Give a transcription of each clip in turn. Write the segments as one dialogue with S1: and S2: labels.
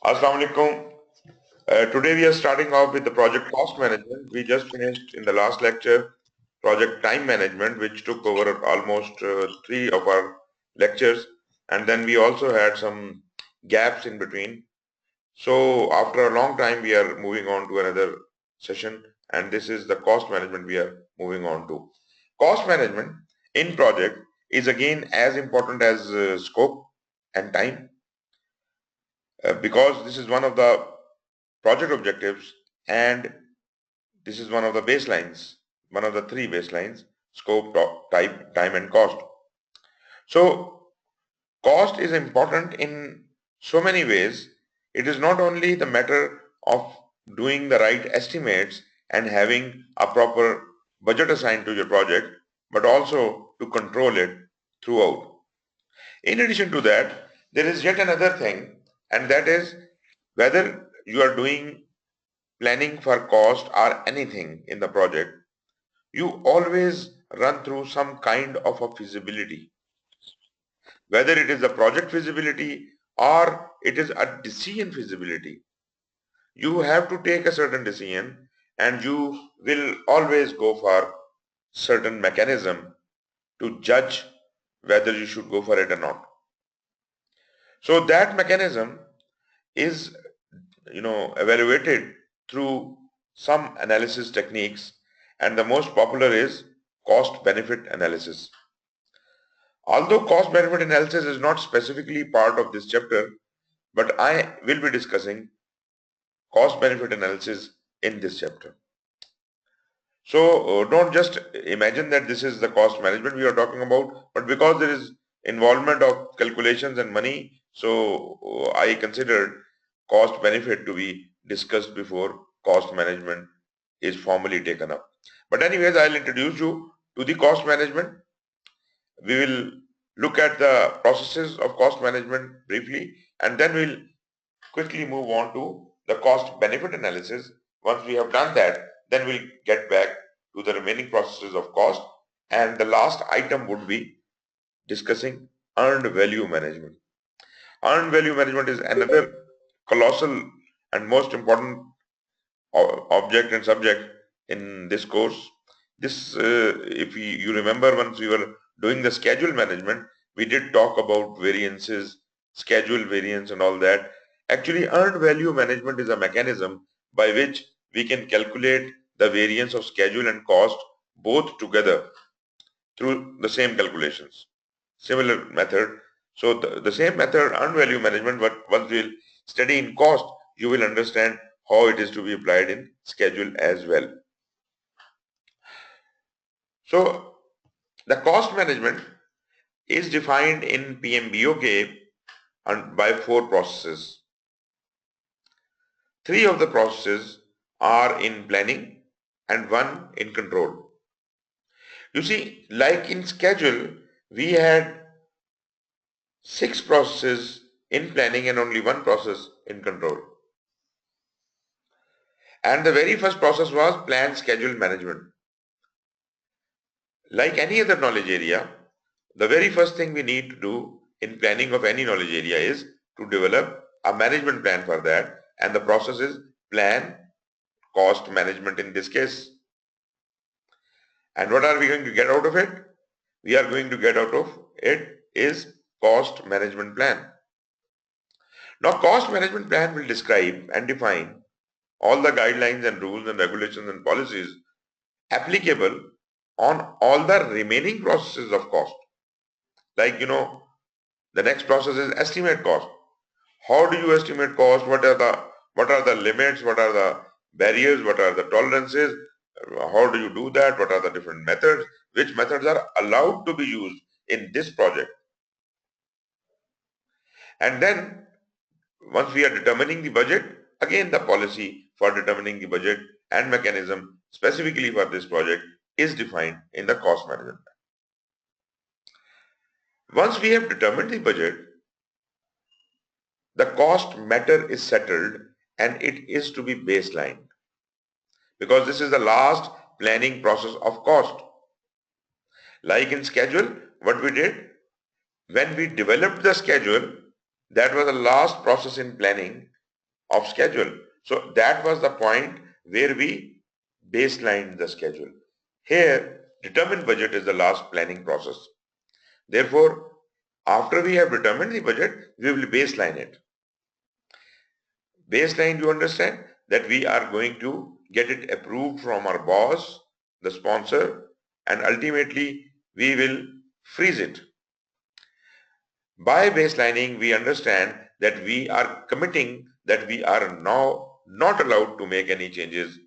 S1: Assalamu alaikum. Today we are starting off with the project cost management. We just finished in the last lecture project time management, which took over almost three of our lectures, and then we also had some gaps in between. So after a long time, we are moving on to another session, and this is the cost management we are moving on to. Cost management in project is again as important as scope and time, because this is one of the project objectives, and this is one of the baselines, one of the three baselines: scope, type, time, and cost. So cost is important in so many ways. It is not only the matter of doing the right estimates and having a proper budget assigned to your project, but also to control it throughout. In addition to that, there is yet another thing, and that is whether you are doing planning for cost or anything in the project, you always run through some kind of a feasibility, whether it is a project feasibility or it is a decision feasibility. You have to take a certain decision, and you will always go for certain mechanism to judge whether you should go for it or not. So that mechanism is evaluated through some analysis techniques, and the most popular is cost benefit analysis. Although cost benefit analysis is not specifically part of this chapter, but I will be discussing cost benefit analysis in this chapter. So don't just imagine that this is the cost management we are talking about, but because there is involvement of calculations and money, so I considered cost benefit to be discussed before cost management is formally taken up. But anyways, I'll introduce you to the cost management. We will look at the processes of cost management briefly, and then we'll quickly move on to the cost benefit analysis. Once we have done that, then we'll get back to the remaining processes of cost, and the last item would be discussing earned value management. Earned value management is another colossal and most important object and subject in this course. This, if you remember, once we were doing the schedule management, we did talk about variances, schedule variance and all that. Actually, earned value management is a mechanism by which we can calculate the variance of schedule and cost both together through the same calculations. Similar method. So the same method, earned value management, but once we'll study in cost, you will understand how it is to be applied in schedule as well. So the cost management is defined in PMBOK and by four processes. Three of the processes are in planning and one in control. You see, like in schedule, we had 6 processes in planning and only one process in control. And the very first process was plan schedule management. Like any other knowledge area, the very first thing we need to do in planning of any knowledge area is to develop a management plan for that, and the process is plan cost management in this case. And what are we going to get out of it? We are going to get out of it is cost management plan. Now, cost management plan will describe and define all the guidelines and rules and regulations and policies applicable on all the remaining processes of cost. Like, the next process is estimate cost. How do you estimate cost? What are the limits? What are the barriers? What are the tolerances? How do you do that? What are the different methods? Which methods are allowed to be used in this project? And then once we are determining the budget, again the policy for determining the budget and mechanism specifically for this project is defined in the cost management. Once we have determined the budget, the cost matter is settled and it is to be baseline, because this is the last planning process of cost. Like in schedule, what we did, when we developed the schedule, that was the last process in planning, of schedule. So that was the point where we baselined the schedule. Here, determined budget is the last planning process. Therefore, after we have determined the budget, we will baseline it. Baseline, you understand that we are going to get it approved from our boss, the sponsor, and ultimately we will freeze it. By baselining, we understand that we are committing that we are now not allowed to make any changes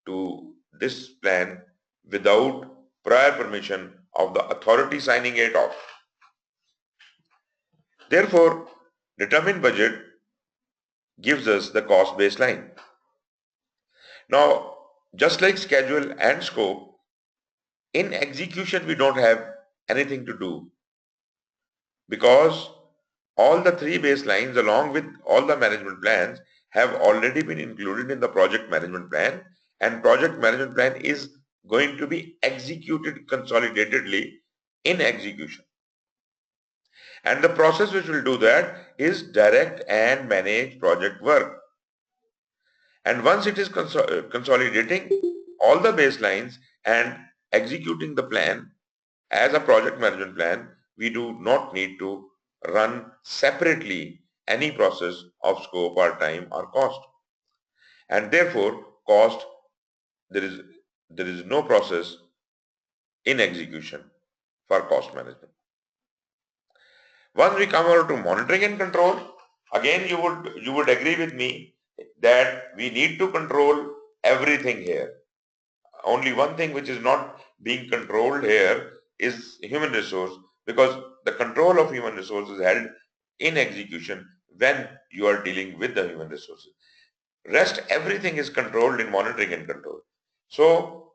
S1: to this plan without prior permission of the authority signing it off. Therefore, determined budget gives us the cost baseline. Now, just like schedule and scope, in execution we don't have anything to do because all the three baselines along with all the management plans have already been included in the project management plan, and project management plan is going to be executed consolidatedly in execution. And the process which will do that is direct and manage project work. And once it is consolidating all the baselines and executing the plan as a project management plan, we do not need to run separately any process of scope or time or cost. And therefore, cost, there is no process in execution for cost management. Once we come over to monitoring and control, again you would agree with me that we need to control everything here. Only one thing which is not being controlled here is human resource, because the control of human resource is held in execution when you are dealing with the human resources. Rest everything is controlled in monitoring and control. So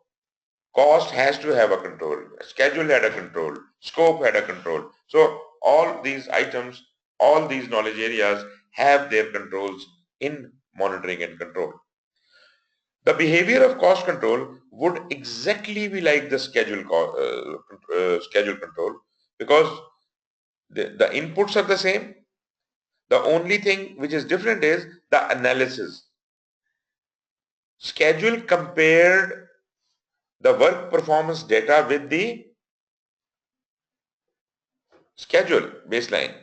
S1: cost has to have a control, schedule had a control, scope had a control. So all these items, all these knowledge areas have their controls in monitoring and control. The behavior of cost control would exactly be like the schedule control, because the inputs are the same. The only thing which is different is the analysis. Schedule compared the work performance data with the schedule baseline.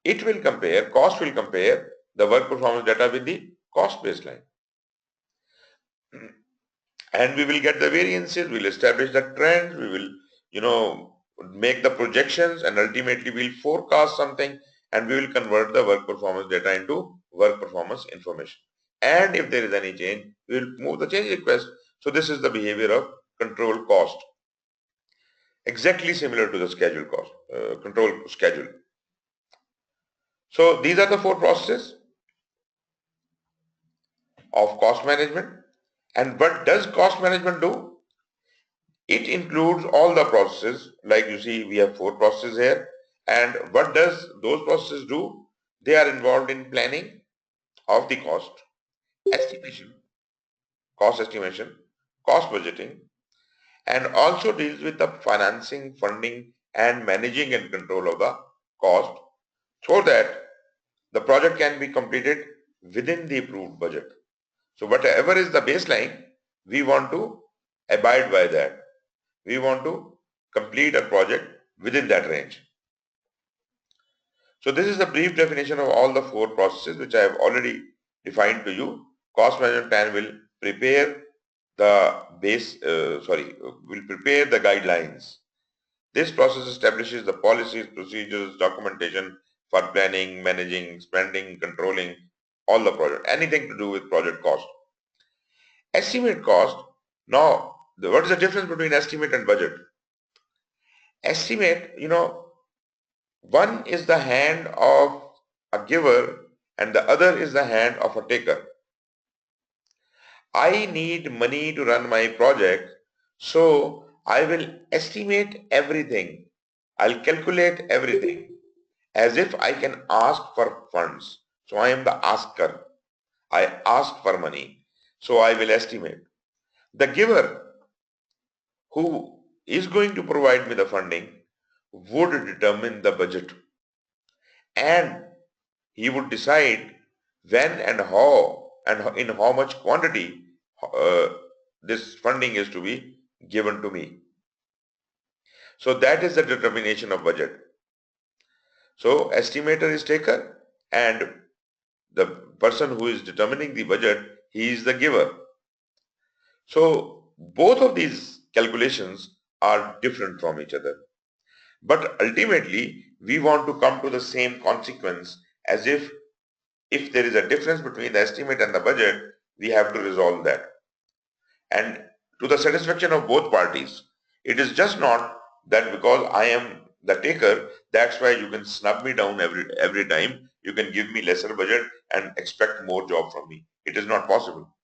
S1: It will compare, cost will compare the work performance data with the cost baseline. And we will get the variances, we'll establish the trends, we will, make the projections, and ultimately we'll forecast something, and we will convert the work performance data into work performance information. And if there is any change, we will move the change request. So this is the behavior of control cost. Exactly similar to the schedule cost, control schedule. So these are the four processes of cost management. And what does cost management do? It includes all the processes. Like you see, we have four processes here. And what does those processes do? They are involved in planning of the cost, estimation, cost estimation, cost budgeting, and also deals with the financing, funding, and managing and control of the cost, so that the project can be completed within the approved budget. So whatever is the baseline, we want to abide by that. We want to complete a project within that range. So this is a brief definition of all the four processes which I have already defined to you. Cost management plan will prepare the will prepare the guidelines. This process establishes the policies, procedures, documentation for planning, managing, spending, controlling all the project, anything to do with project cost. Estimate cost. Now, what is the difference between estimate and budget? Estimate, one is the hand of a giver and the other is the hand of a taker. I need money to run my project, so I will estimate everything. I'll calculate everything as if I can ask for funds. So I am the asker. I ask for money, so I will estimate. The giver, who is going to provide me the funding, would determine the budget, and he would decide when and in how much quantity uh, this funding is to be given to me. So that is the determination of budget. So estimator is taker, and the person who is determining the budget, he is the giver. So both of these calculations are different from each other. But ultimately, we want to come to the same consequence, as if there is a difference between the estimate and the budget, we have to resolve that. And to the satisfaction of both parties. It is just not that because I am the taker, that's why you can snub me down every time. You can give me lesser budget and expect more job from me. It is not possible.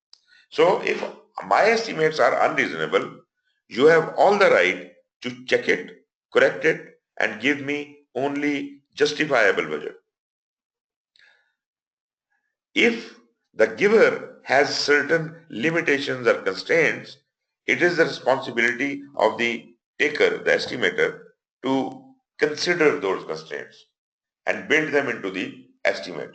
S1: So if my estimates are unreasonable, you have all the right to check it, correct it, and give me only justifiable budget. If the giver has certain limitations or constraints, it is the responsibility of the taker, the estimator, to consider those constraints and build them into the estimate.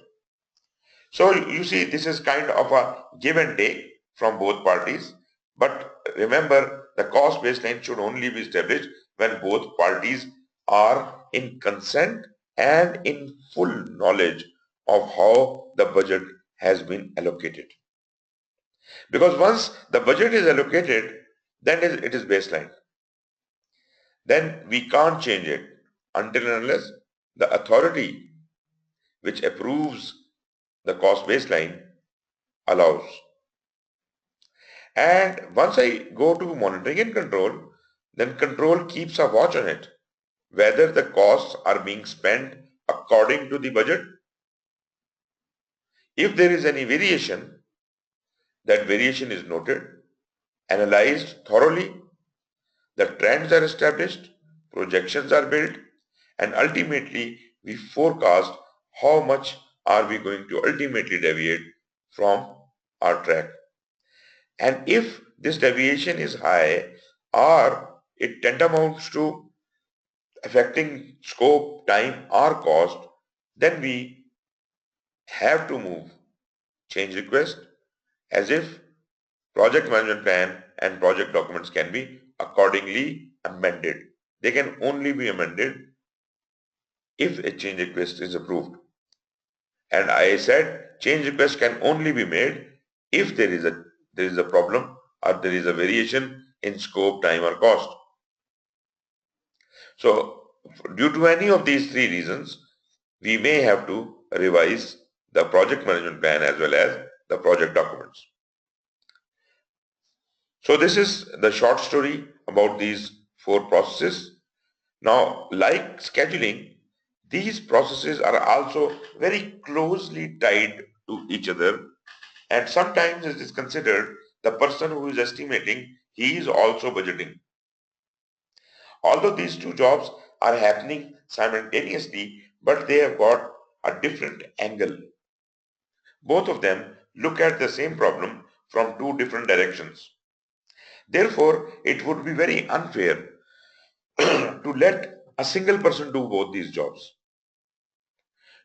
S1: So you see, this is kind of a give and take from both parties. But remember, the cost baseline should only be established when both parties are in consent and in full knowledge of how the budget has been allocated. Because once the budget is allocated, then it is baseline. Then we can't change it until and unless the authority which approves the cost baseline allows. And once I go to monitoring and control, then control keeps a watch on it, whether the costs are being spent according to the budget. If there is any variation, that variation is noted, analyzed thoroughly, the trends are established, projections are built, and ultimately we forecast how much are we going to ultimately deviate from our track. And if this deviation is high or it tantamounts to affecting scope, time or cost, then we have to move change request, as if project management plan and project documents can be accordingly amended. They can only be amended if a change request is approved. And I said change request can only be made if there is a problem or there is a variation in scope, time or cost. So due to any of these three reasons, we may have to revise the project management plan as well as the project documents. So this is the short story about these four processes. Now, like scheduling, these processes are also very closely tied to each other, and sometimes it is considered the person who is estimating, he is also budgeting. Although these two jobs are happening simultaneously, but they have got a different angle. Both of them look at the same problem from two different directions. Therefore, it would be very unfair to let a single person do both these jobs.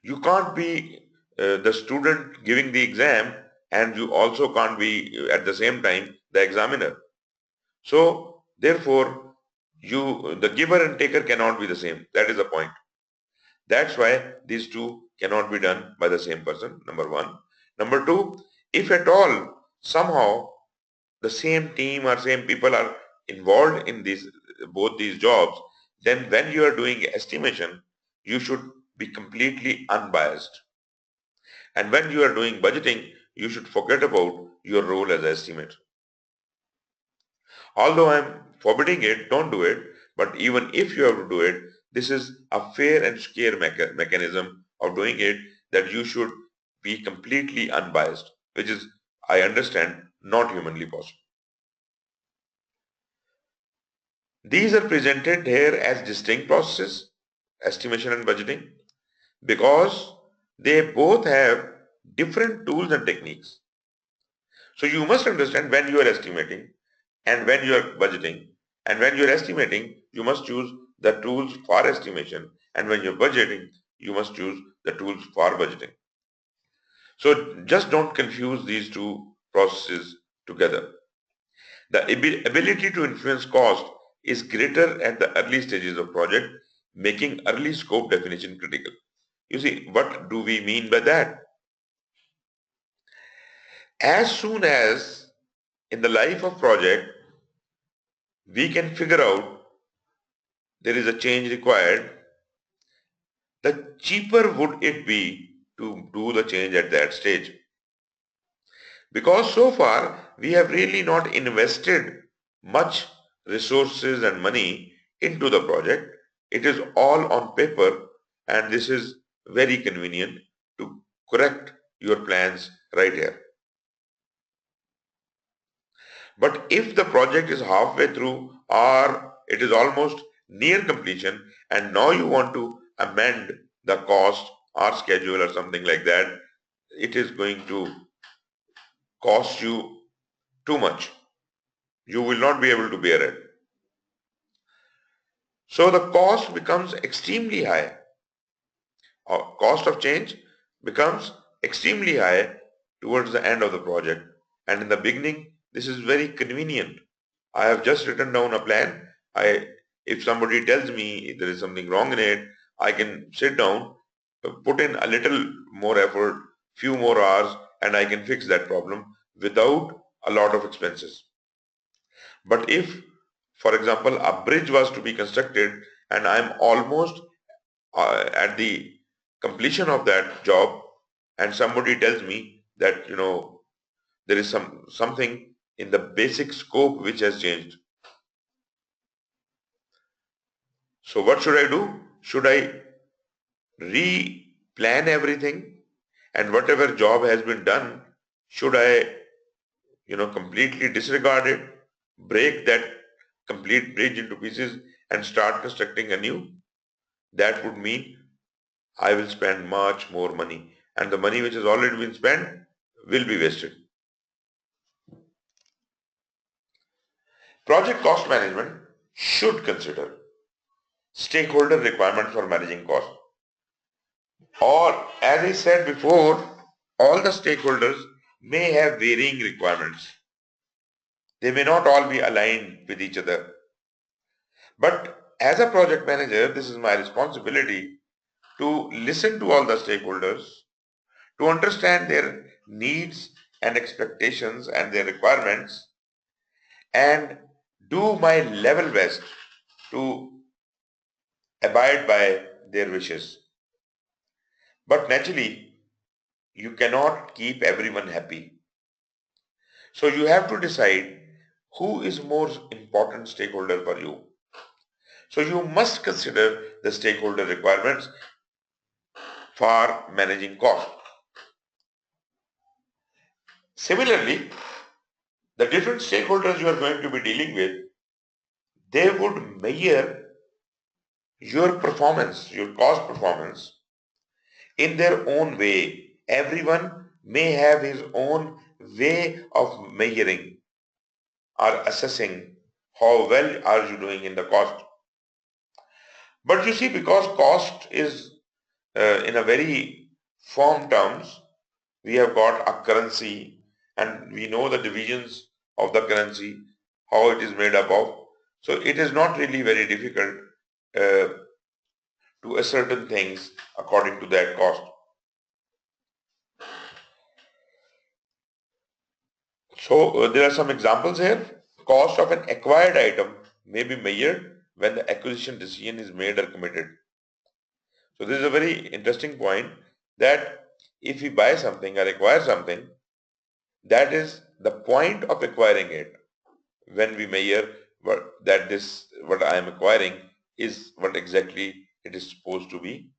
S1: You can't be the student giving the exam, and you also can't be at the same time the examiner. So therefore, the giver and taker cannot be the same. That is the point. That's why these two cannot be done by the same person, number one. Number two, if at all somehow the same team or same people are involved in both these jobs, then when you are doing estimation, you should be completely unbiased. And when you are doing budgeting, you should forget about your role as an estimator. Although I'm forbidding it, don't do it, but even if you have to do it, this is a fair and square mechanism of doing it, that you should be completely unbiased, which is, I understand, not humanly possible. These are presented here as distinct processes, estimation and budgeting, because they both have different tools and techniques. So you must understand when you are estimating and when you are budgeting, and when you are estimating, you must choose the tools for estimation, and when you're budgeting, you must choose the tools for budgeting. So just don't confuse these two processes together. The ability to influence cost is greater at the early stages of project, making early scope definition critical. You see, what do we mean by that? As soon as in the life of project, we can figure out there is a change required, the cheaper would it be to do the change at that stage. Because so far, we have really not invested much resources and money into the project. It is all on paper, and this is very convenient to correct your plans right here. But if the project is halfway through or it is almost near completion and now you want to amend the cost or schedule or something like that, it is going to cost you too much. You will not be able to bear it. So the cost becomes extremely high. Cost of change becomes extremely high towards the end of the project. And in the beginning, this is very convenient. I have just written down a plan. If somebody tells me there is something wrong in it, I can sit down, put in a little more effort, few more hours, and I can fix that problem without a lot of expenses. But if, for example, a bridge was to be constructed and I'm almost at the completion of that job and somebody tells me that, there is something in the basic scope which has changed. So what should I do? Should I re-plan everything and whatever job has been done, should I, completely disregard it, break that complete bridge into pieces and start constructing anew? That would mean I will spend much more money and the money which has already been spent will be wasted. Project cost management should consider stakeholder requirements for managing cost. Or, as I said before, all the stakeholders may have varying requirements. They may not all be aligned with each other. But as a project manager, this is my responsibility to listen to all the stakeholders, to understand their needs and expectations and their requirements, and do my level best to abide by their wishes. But naturally, you cannot keep everyone happy. So you have to decide who is more important stakeholder for you. So you must consider the stakeholder requirements for managing cost. Similarly, the different stakeholders you are going to be dealing with, they would measure your performance, your cost performance in their own way. Everyone may have his own way of measuring or assessing how well are you doing in the cost. But you see, because cost is in a very firm terms, we have got a currency and we know the divisions of the currency, how it is made up of. So it is not really very difficult uh, to ascertain things according to that cost. So there are some examples here. Cost of an acquired item may be measured when the acquisition decision is made or committed. So this is a very interesting point that if we buy something or acquire something, that is the point of acquiring it. When we measure what I am acquiring is what exactly it is supposed to be.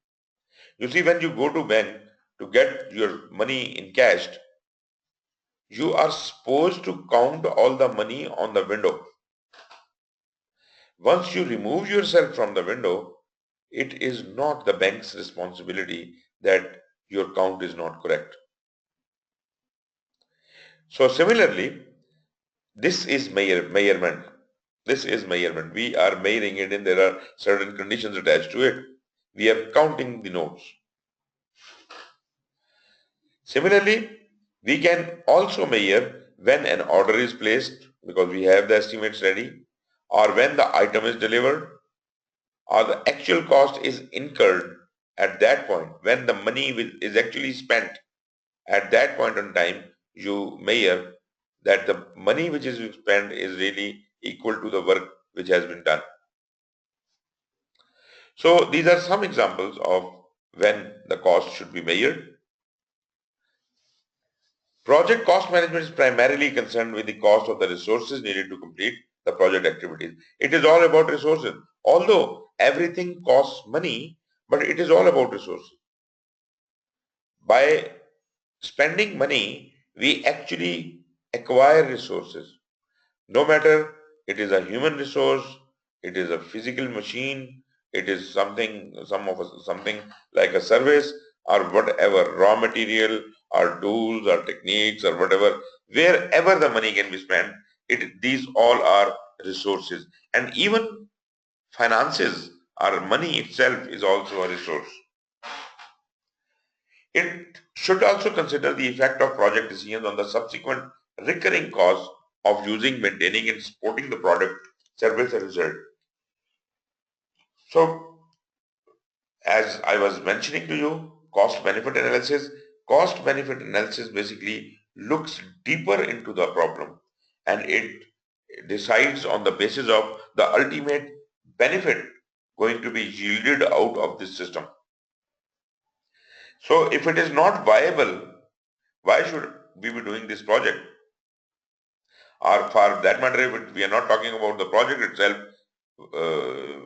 S1: You see, when you go to bank to get your money in cash, you are supposed to count all the money on the window. Once you remove yourself from the window, it is not the bank's responsibility that your count is not correct. So similarly, this is measurement. This is measurement. We are measuring it and there are certain conditions attached to it. We are counting the notes. Similarly, we can also measure when an order is placed because we have the estimates ready, or when the item is delivered, or the actual cost is incurred at that point. When the money is actually spent at that point in time, you measure that the money which is spent is really equal to the work which has been done. So these are some examples of when the cost should be measured. Project cost management is primarily concerned with the cost of the resources needed to complete the project activities. It is all about resources. Although everything costs money, but it is all about resources. By spending money, we actually acquire resources. No matter it is a human resource, it is a physical machine, it is something like a service or whatever, raw material or tools or techniques or whatever, wherever the money can be spent, these all are resources. And even finances or money itself is also a resource. It should also consider the effect of project decisions on the subsequent recurring costs of using, maintaining, and supporting the product, service, and result. So, as I was mentioning to you, cost benefit analysis basically looks deeper into the problem and it decides on the basis of the ultimate benefit going to be yielded out of this system. So, if it is not viable, why should we be doing this project? Or for that matter, if we are not talking about the project itself, uh,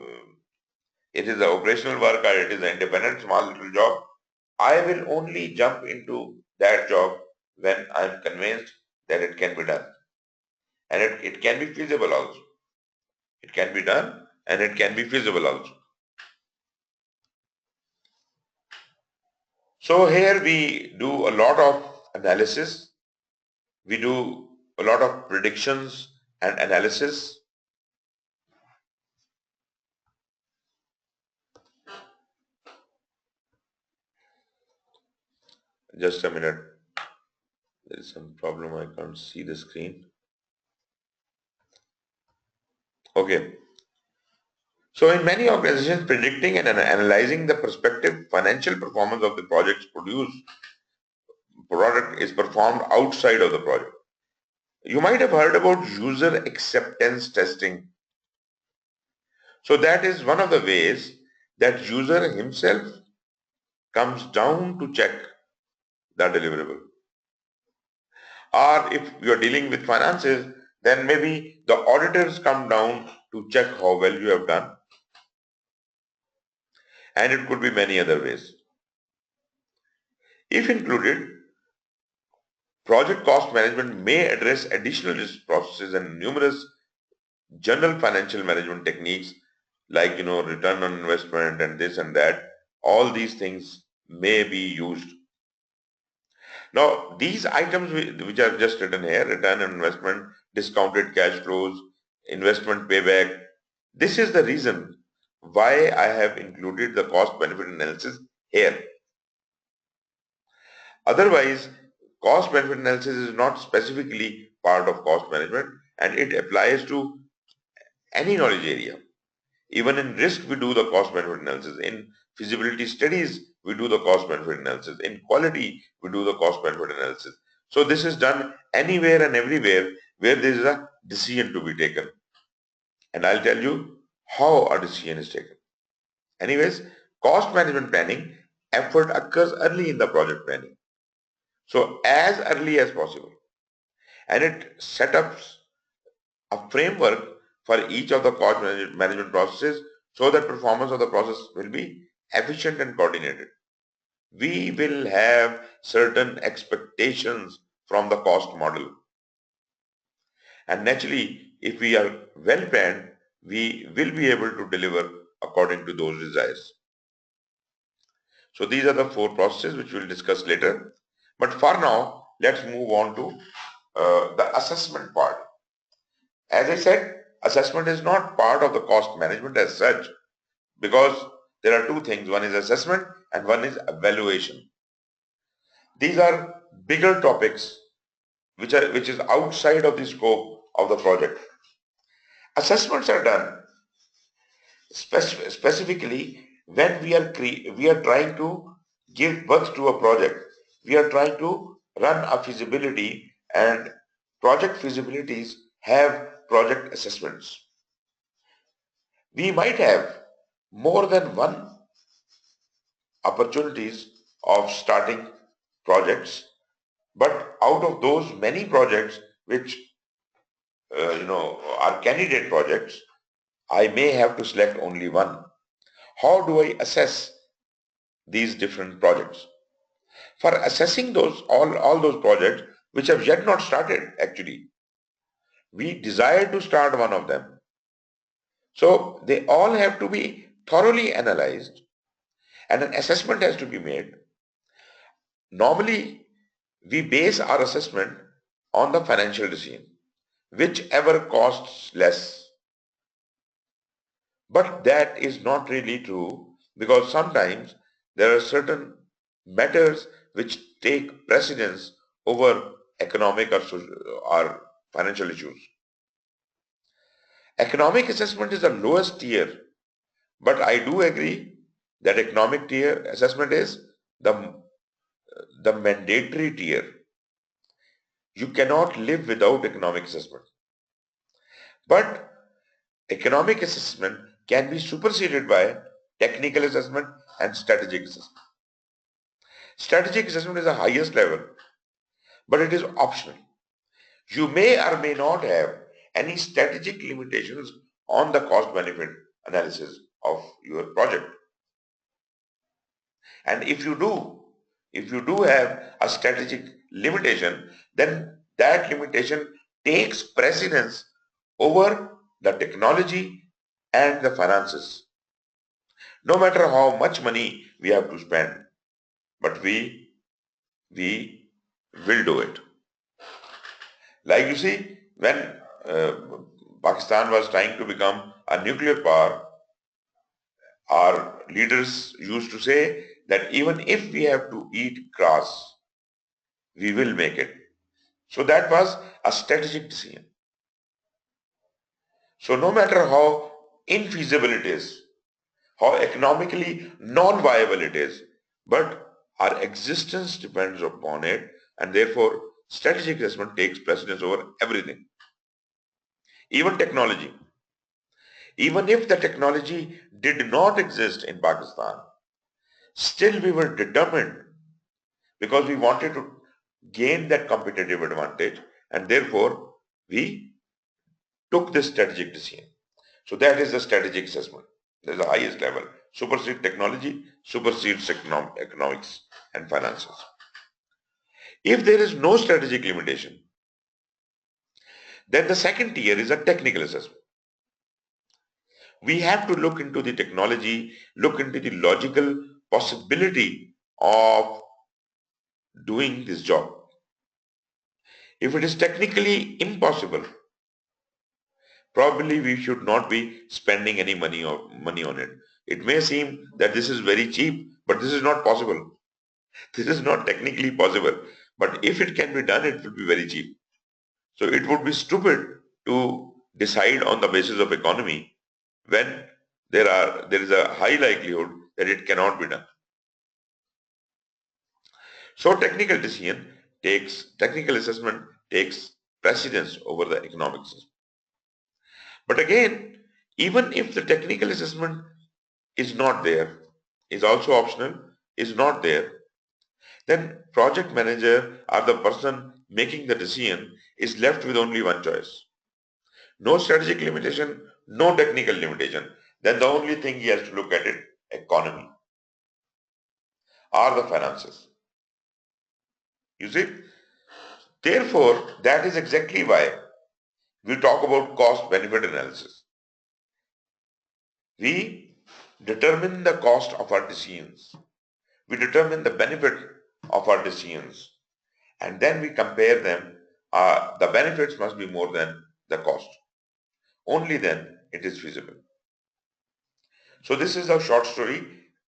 S1: it is the operational work or it is an independent small little job, I will only jump into that job when I am convinced that it can be done. And it can be feasible also. It can be done and it can be feasible also. So here we do a lot of analysis. We do a lot of predictions and analysis. Just a minute. There is some problem. I can't see the screen. Okay. So in many organizations, predicting and analyzing the prospective financial performance of the projects produced product is performed outside of the project. You might have heard about user acceptance testing. So that is one of the ways that user himself comes down to check the deliverable. Or if you are dealing with finances, then maybe the auditors come down to check how well you have done. And it could be many other ways. If included, project cost management may address additional risk processes and numerous general financial management techniques like return on investment and this and that. All these things may be used. Now these items which are just written here, return on investment, discounted cash flows, investment payback, this is the reason why I have included the cost benefit analysis here. Otherwise, cost benefit analysis is not specifically part of cost management and it applies to any knowledge area. Even in risk, we do the cost benefit analysis. In feasibility studies, we do the cost benefit analysis. In quality, we do the cost benefit analysis. So this is done anywhere and everywhere where there is a decision to be taken. And I'll tell you how a decision is taken. Anyways, cost management planning effort occurs early in the project planning. So as early as possible. And it sets up a framework for each of the cost management processes so that performance of the process will be efficient and coordinated. We will have certain expectations from the cost model. And naturally, if we are well planned, we will be able to deliver according to those desires. So these are the 4 processes which we'll discuss later. But for now, let's move on to the assessment part. As I said, assessment is not part of the cost management as such because there are 2 things. One is assessment and one is evaluation. These are bigger topics which is outside of the scope of the project. Assessments are done specifically when we are trying to give birth to a project. We are trying to run a feasibility, and project feasibilities have project assessments. We might have more than one opportunities of starting projects, but out of those many projects which are candidate projects, I may have to select only one. How do I assess these different projects? For assessing those all those projects which have yet not started, actually, we desire to start one of them. So they all have to be thoroughly analyzed and an assessment has to be made. Normally, we base our assessment on the financial decision, whichever costs less. But that is not really true, because sometimes there are certain matters which take precedence over economic or financial issues. Economic assessment is the lowest tier, but I do agree that economic tier assessment is the mandatory tier. You cannot live without economic assessment. But economic assessment can be superseded by technical assessment and strategic assessment. Strategic assessment is the highest level, but it is optional. You may or may not have any strategic limitations on the cost benefit analysis of your project. And if you do have a strategic limitation, then that limitation takes precedence over the technology and the finances. No matter how much money we have to spend, but we will do it. Like you see, when Pakistan was trying to become a nuclear power, our leaders used to say that even if we have to eat grass, we will make it. So that was a strategic decision. So no matter how infeasible it is, how economically non-viable it is, but our existence depends upon it, and therefore strategic assessment takes precedence over everything. Even technology. Even if the technology did not exist in Pakistan, still we were determined, because we wanted to gain that competitive advantage, and therefore we took this strategic decision. So that is the strategic assessment. That is the highest level. Supersedes technology, supersedes economics and finances. If there is no strategic limitation, then the second tier is a technical assessment. We have to look into the technology, look into the logical possibility of doing this job. If it is technically impossible, probably we should not be spending any money on it. It may seem that this is very cheap, but this is not possible. This is not technically possible. But if it can be done, it will be very cheap. So it would be stupid to decide on the basis of economy when there is a high likelihood that it cannot be done. So technical assessment takes precedence over the economic assessment. But again, even if the technical assessment is not there, is also optional, is not there, then project manager or the person making the decision is left with only one choice. No strategic limitation, no technical limitation. Then the only thing he has to look at it, economy or the finances. You see? Therefore, that is exactly why we talk about cost benefit analysis. We determine the cost of our decisions. We determine the benefit of our decisions, and then we compare them. The benefits must be more than the cost. Only then it is feasible. So this is a short story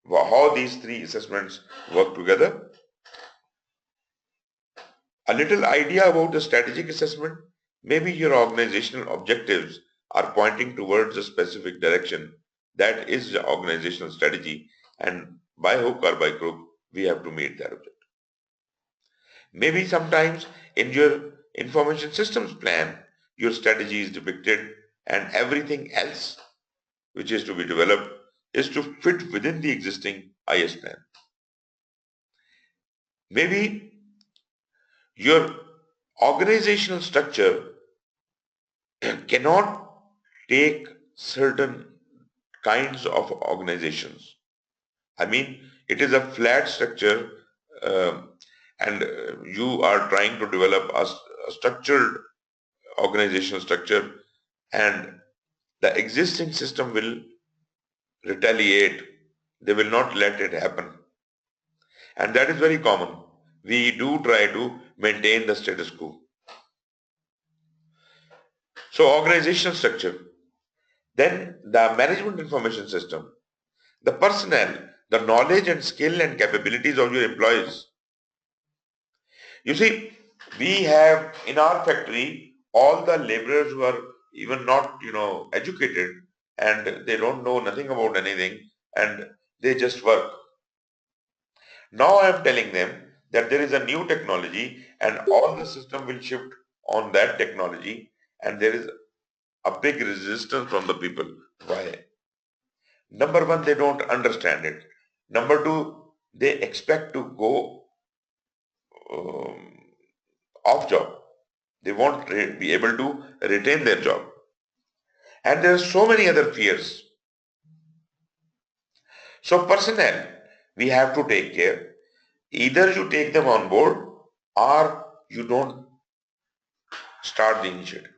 S1: how these three assessments work together. A little idea about the strategic assessment. Maybe your organizational objectives are pointing towards a specific direction. That is the organizational strategy, and by hook or by crook, we have to meet that objective. Maybe sometimes in your information systems plan, your strategy is depicted and everything else which is to be developed is to fit within the existing IS plan. Maybe your organizational structure cannot take certain kinds of organizations. I mean, it is a flat structure, um, and you are trying to develop a structured organizational structure, and the existing system will retaliate. They will not let it happen. And that is very common. We do try to maintain the status quo. So organizational structure. Then the management information system. The personnel, the knowledge and skill and capabilities of your employees. You see, we have in our factory all the laborers who are even not, educated, and they don't know nothing about anything, and they just work. Now I am telling them that there is a new technology and all the system will shift on that technology, and there is a big resistance from the people. Why? Number one, they don't understand it. Number two, they expect to go um, off job. They won't be able to retain their job. And there are so many other fears. So personnel, we have to take care. Either you take them on board or you don't start the initiative.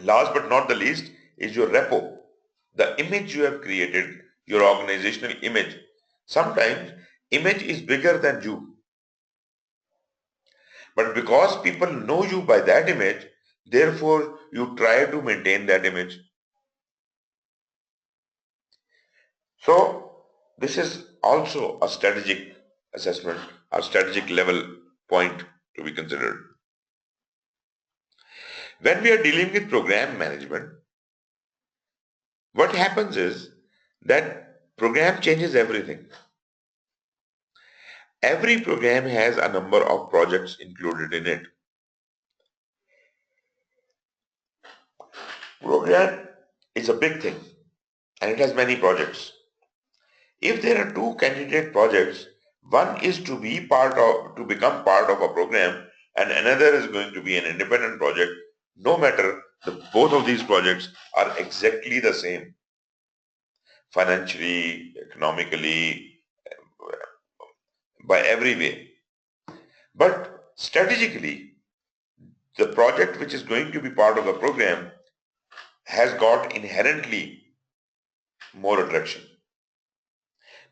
S1: Last but not the least is your repo, the image you have created, your organizational image. Sometimes image is bigger than you, but because people know you by that image, therefore you try to maintain that image. So this is also a strategic assessment, a strategic level point to be considered. When we are dealing with program management, what happens is that program changes everything. Every program has a number of projects included in it. Program is a big thing and it has many projects. If there are two candidate projects, one is to become part of a program and another is going to be an independent project, no matter both of these projects are exactly the same financially, economically, by every way. But strategically, the project which is going to be part of the program has got inherently more attraction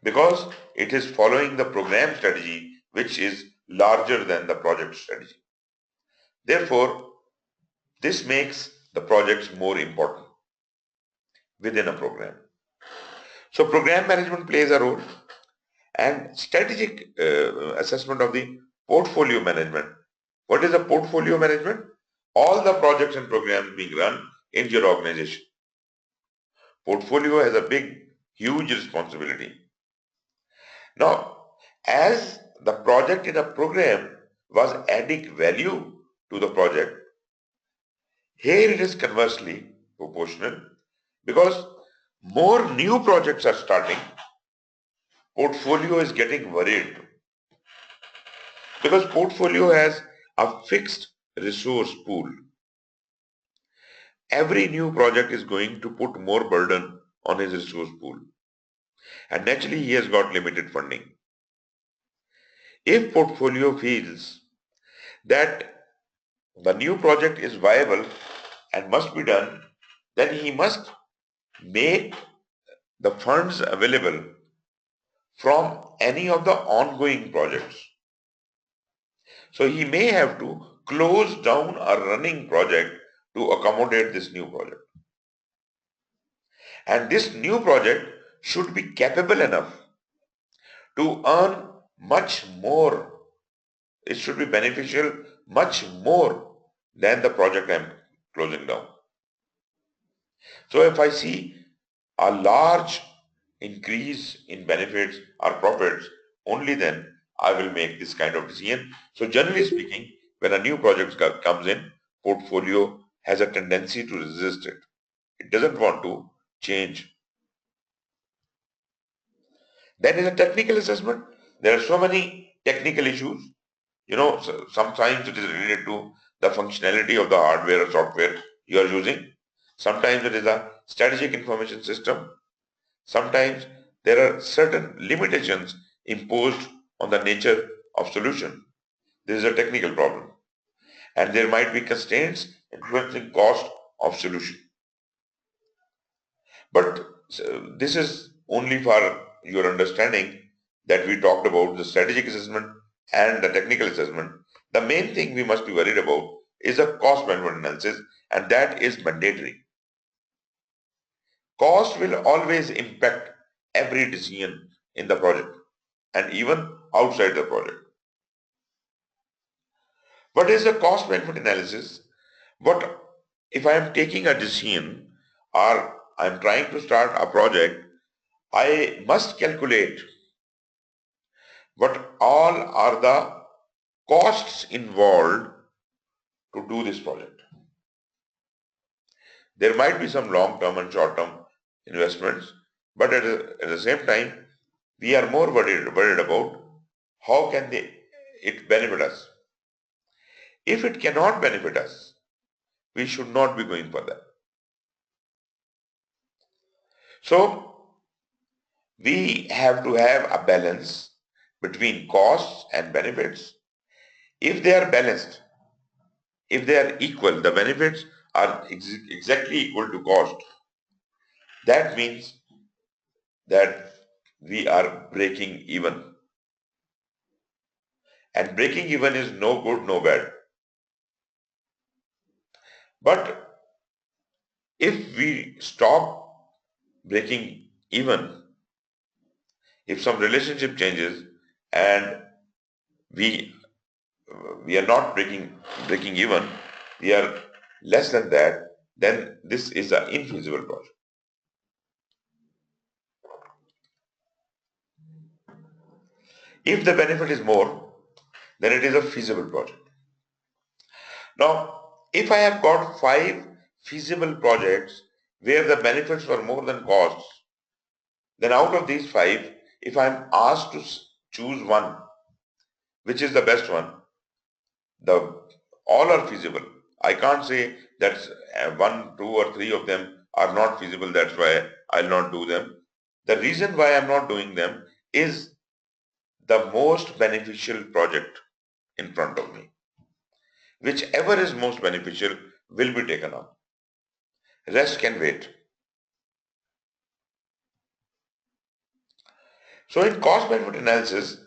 S1: because it is following the program strategy which is larger than the project strategy. Therefore, this makes the projects more important within a program. So program management plays a role, and strategic assessment of the portfolio management. What is a portfolio management? All the projects and programs being run in your organization. Portfolio has a big, huge responsibility. Now, as the project in a program was adding value to the project, here it is conversely proportional because more new projects are starting, portfolio is getting worried because portfolio has a fixed resource pool. Every new project is going to put more burden on his resource pool, and naturally he has got limited funding. If portfolio feels that the new project is viable and must be done, then he must make the funds available from any of the ongoing projects. So he may have to close down a running project to accommodate this new project. And this new project should be capable enough to earn much more. It should be beneficial much more than the project I'm closing down. So if I see a large increase in benefits or profits, only then I will make this kind of decision. So generally speaking, when a new project comes in, portfolio has a tendency to resist it. It doesn't want to change. Then is a technical assessment. There are so many technical issues. Sometimes it is related to the functionality of the hardware or software you are using. Sometimes it is a strategic information system. Sometimes there are certain limitations imposed on the nature of solution. This is a technical problem. And there might be constraints influencing cost of solution. But this is only for your understanding that we talked about the strategic assessment and the technical assessment. The main thing we must be worried about is a cost benefit analysis, and that is mandatory. Cost will always impact every decision in the project and even outside the project. What is the cost benefit analysis? What if I am taking a decision or I am trying to start a project, I must calculate what all are the costs involved to do this project. There might be some long-term and short-term investments, but at the same time, we are more worried about how can it benefit us. If it cannot benefit us, we should not be going for that. So we have to have a balance between costs and benefits. If they are balanced, if they are equal, the benefits are exactly equal to cost. That means that we are breaking even. And breaking even is no good, no bad. But if we stop breaking even, if some relationship changes and we we are not breaking even, we are less than that, then this is an infeasible project. If the benefit is more, then it is a feasible project. Now, if I have got 5 feasible projects where the benefits were more than costs, then out of these 5, if I am asked to choose one, which is the best one, the all are feasible. I can't say that 1, 2 or 3 of them are not feasible, that's why I'll not do them. The reason why I'm not doing them is the most beneficial project in front of me. Whichever is most beneficial will be taken on. Rest can wait. So in cost benefit analysis,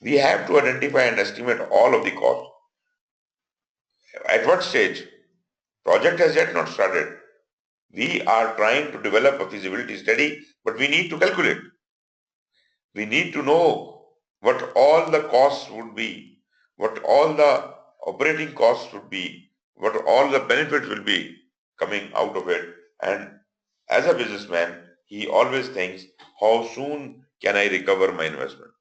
S1: we have to identify and estimate all of the costs. At what stage? Project has yet not started. We are trying to develop a feasibility study, but we need to calculate. We need to know what all the costs would be, what all the operating costs would be, what all the benefits will be coming out of it. And as a businessman, he always thinks, how soon can I recover my investment?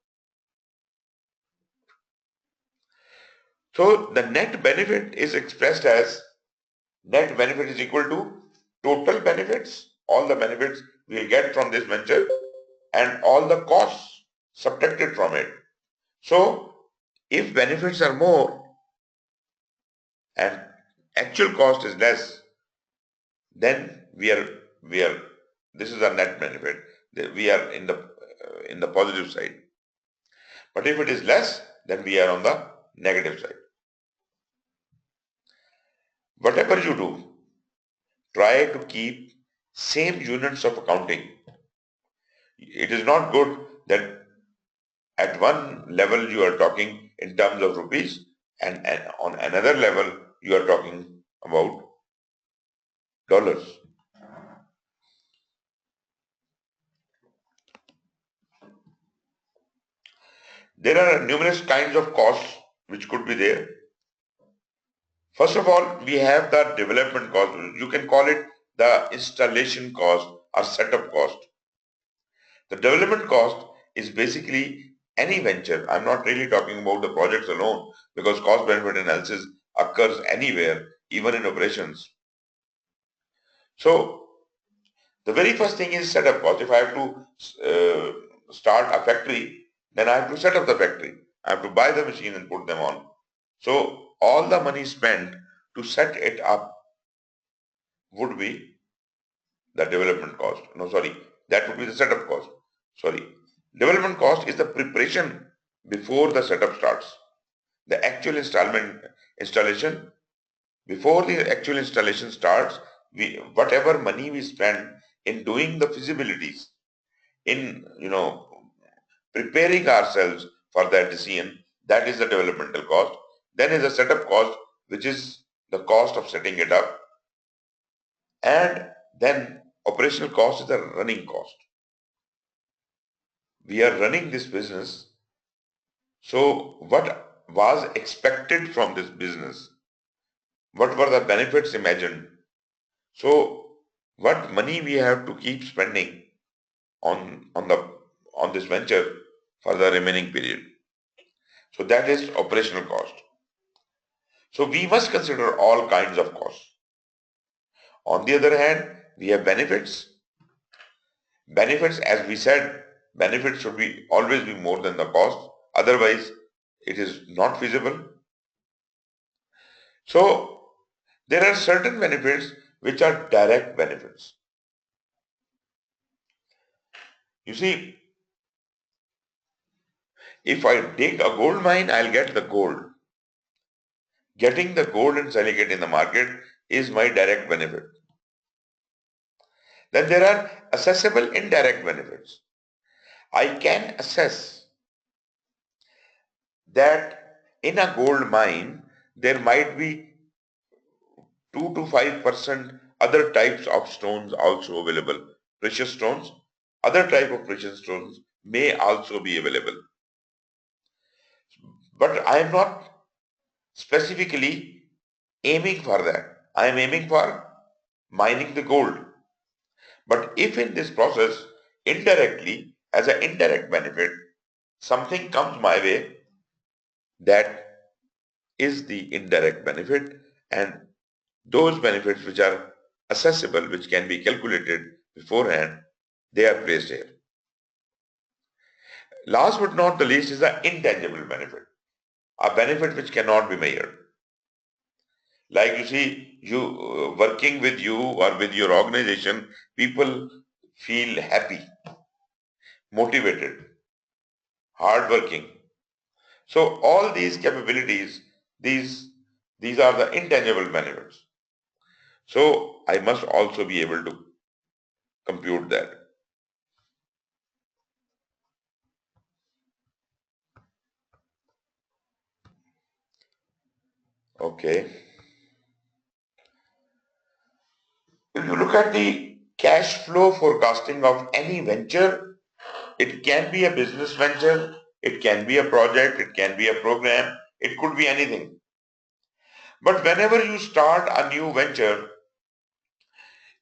S1: So the net benefit is expressed as net benefit is equal to total benefits, all the benefits we will get from this venture and all the costs subtracted from it. So if benefits are more and actual cost is less, then we are this is a net benefit. We are in the positive side. But if it is less, then we are on the negative side. Whatever you do, try to keep same units of accounting. It is not good that at one level you are talking in terms of rupees and on another level you are talking about dollars. There are numerous kinds of costs which could be there. First of all, we have the development cost. You can call it the installation cost or setup cost. The development cost is basically any venture. I'm not really talking about the projects alone because cost benefit analysis occurs anywhere, even in operations. So the very first thing is setup cost. If I have to start a factory, then I have to set up the factory. I have to buy the machine and put them on. So all the money spent to set it up would be the development cost. No, sorry, that would be the setup cost. Sorry. Development cost is the preparation before the setup starts. The actual installation, before the actual installation starts, whatever money we spend in doing the feasibilities, in preparing ourselves for that decision, that is the developmental cost. Then is the setup cost, which is the cost of setting it up, and then operational cost is the running cost. We are running this business, so what was expected from this business? What were the benefits imagined? So what money we have to keep spending on this venture for the remaining period. So that is operational cost. So we must consider all kinds of costs. On the other hand, we have benefits. Benefits, as we said, benefits should be always be more than the cost. Otherwise, it is not feasible. So there are certain benefits which are direct benefits. You see, if I dig a gold mine, I'll get the gold. Getting the gold and selling it in the market is my direct benefit. Then there are assessable indirect benefits. I can assess that in a gold mine, there might be 2 to 5% other types of stones also available. Precious stones, other type of precious stones may also be available. But I am not specifically aiming for that. I am aiming for mining the gold. But if in this process, indirectly, as an indirect benefit, something comes my way, that is the indirect benefit, and those benefits which are accessible, which can be calculated beforehand, they are placed here. Last but not the least is the intangible benefit, a benefit which cannot be measured. Like you see, you working with you or with your organization, people feel happy, motivated, hardworking. So all these capabilities, these are the intangible benefits. So I must also be able to compute that. Okay. If you look at the cash flow forecasting of any venture, it can be a business venture, it can be a project, it can be a program, it could be anything. But whenever you start a new venture,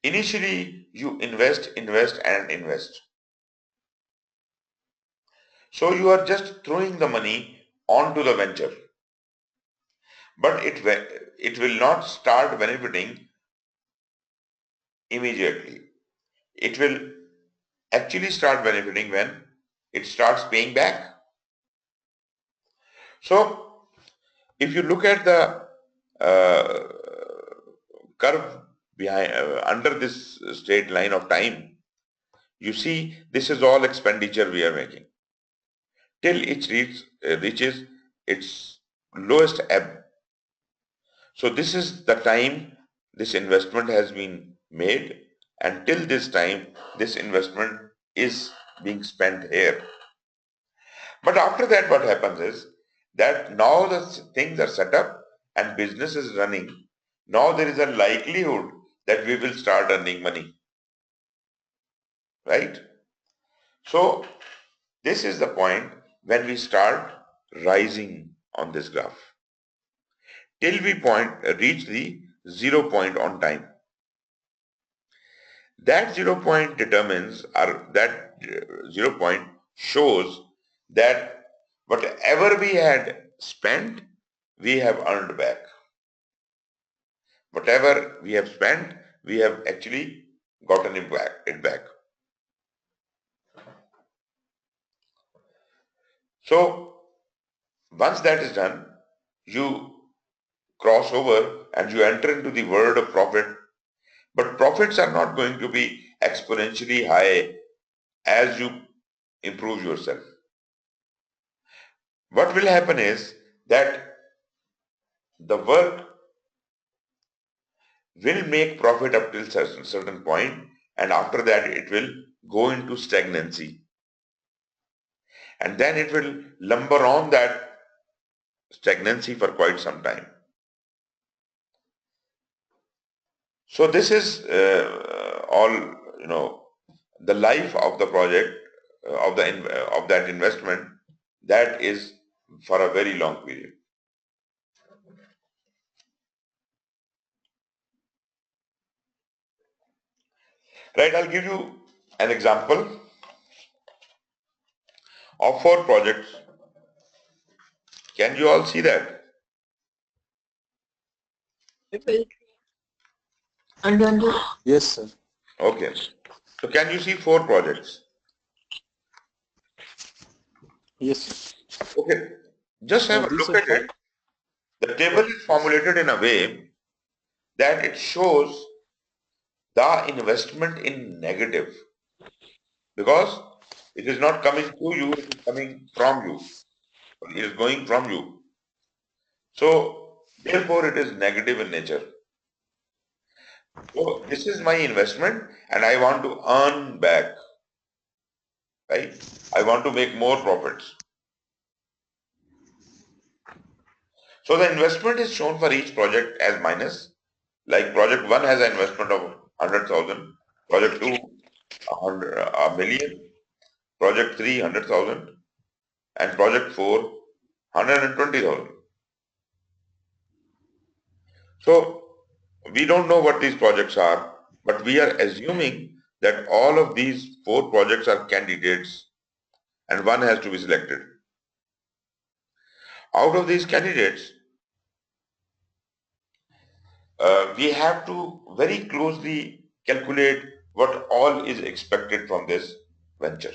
S1: initially you invest, and invest. So you are just throwing the money onto the venture. But it will not start benefiting immediately. It will actually start benefiting when it starts paying back. So if you look at the uh, curve behind under this straight line of time, you see this is all expenditure we are making till it reaches its lowest ebb. So this is the time this investment has been made, and till this time this investment is being spent here. But after that what happens is that now the things are set up and business is running. Now there is a likelihood that we will start earning money. Right? So this is the point when we start rising on this graph till we reach the 0 point on time. That 0 point determines, or that 0 point shows that whatever we had spent, we have earned back. Whatever we have spent, we have actually gotten it back. So once that is done, you cross over and you enter into the world of profit. But profits are not going to be exponentially high as you improve yourself. What will happen is that the work will make profit up till certain point, and after that it will go into stagnancy, and then it will lumber on that stagnancy for quite some time. So this is all, the life of the project, of that investment, that is for a very long period. Right, I'll give you an example of 4 projects. Can you all see that?
S2: Yes, sir.
S1: Okay. So can you see 4 projects?
S2: Yes.
S1: Okay. Just have a
S2: These
S1: look
S2: are
S1: at it.
S2: five.
S1: The table is formulated in a way that it shows the investment in negative, because it is not coming to you, it is coming from you. It is going from you. So therefore it is negative in nature. So this is my investment and I want to earn back, right? I want to make more profits. So the investment is shown for each project as minus. Like project 1 has an investment of 100,000, project 2 a million, project 3 100,000, and project 4 120,000. So we don't know what these projects are, but we are assuming that all of these 4 projects are candidates and one has to be selected. Out of these candidates, we have to very closely calculate what all is expected from this venture.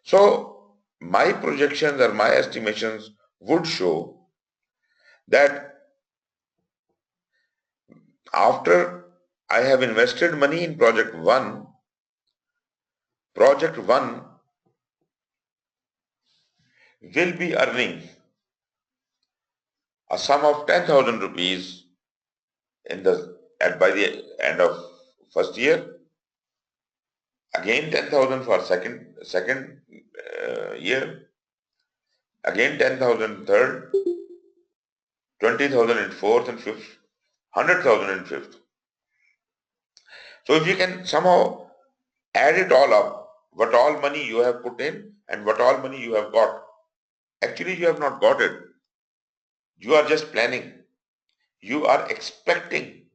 S1: So my projections or my estimations would show that after I have invested money in project 1 will be earning a sum of 10,000 rupees by the end of first year, again 10,000 for second year, again 10,000 third, 20,000 in fourth and fifth, 100,000 in fifth. So if you can somehow add it all up, what all money you have put in and what all money you have got, actually you have not got it. You are just planning. You are expecting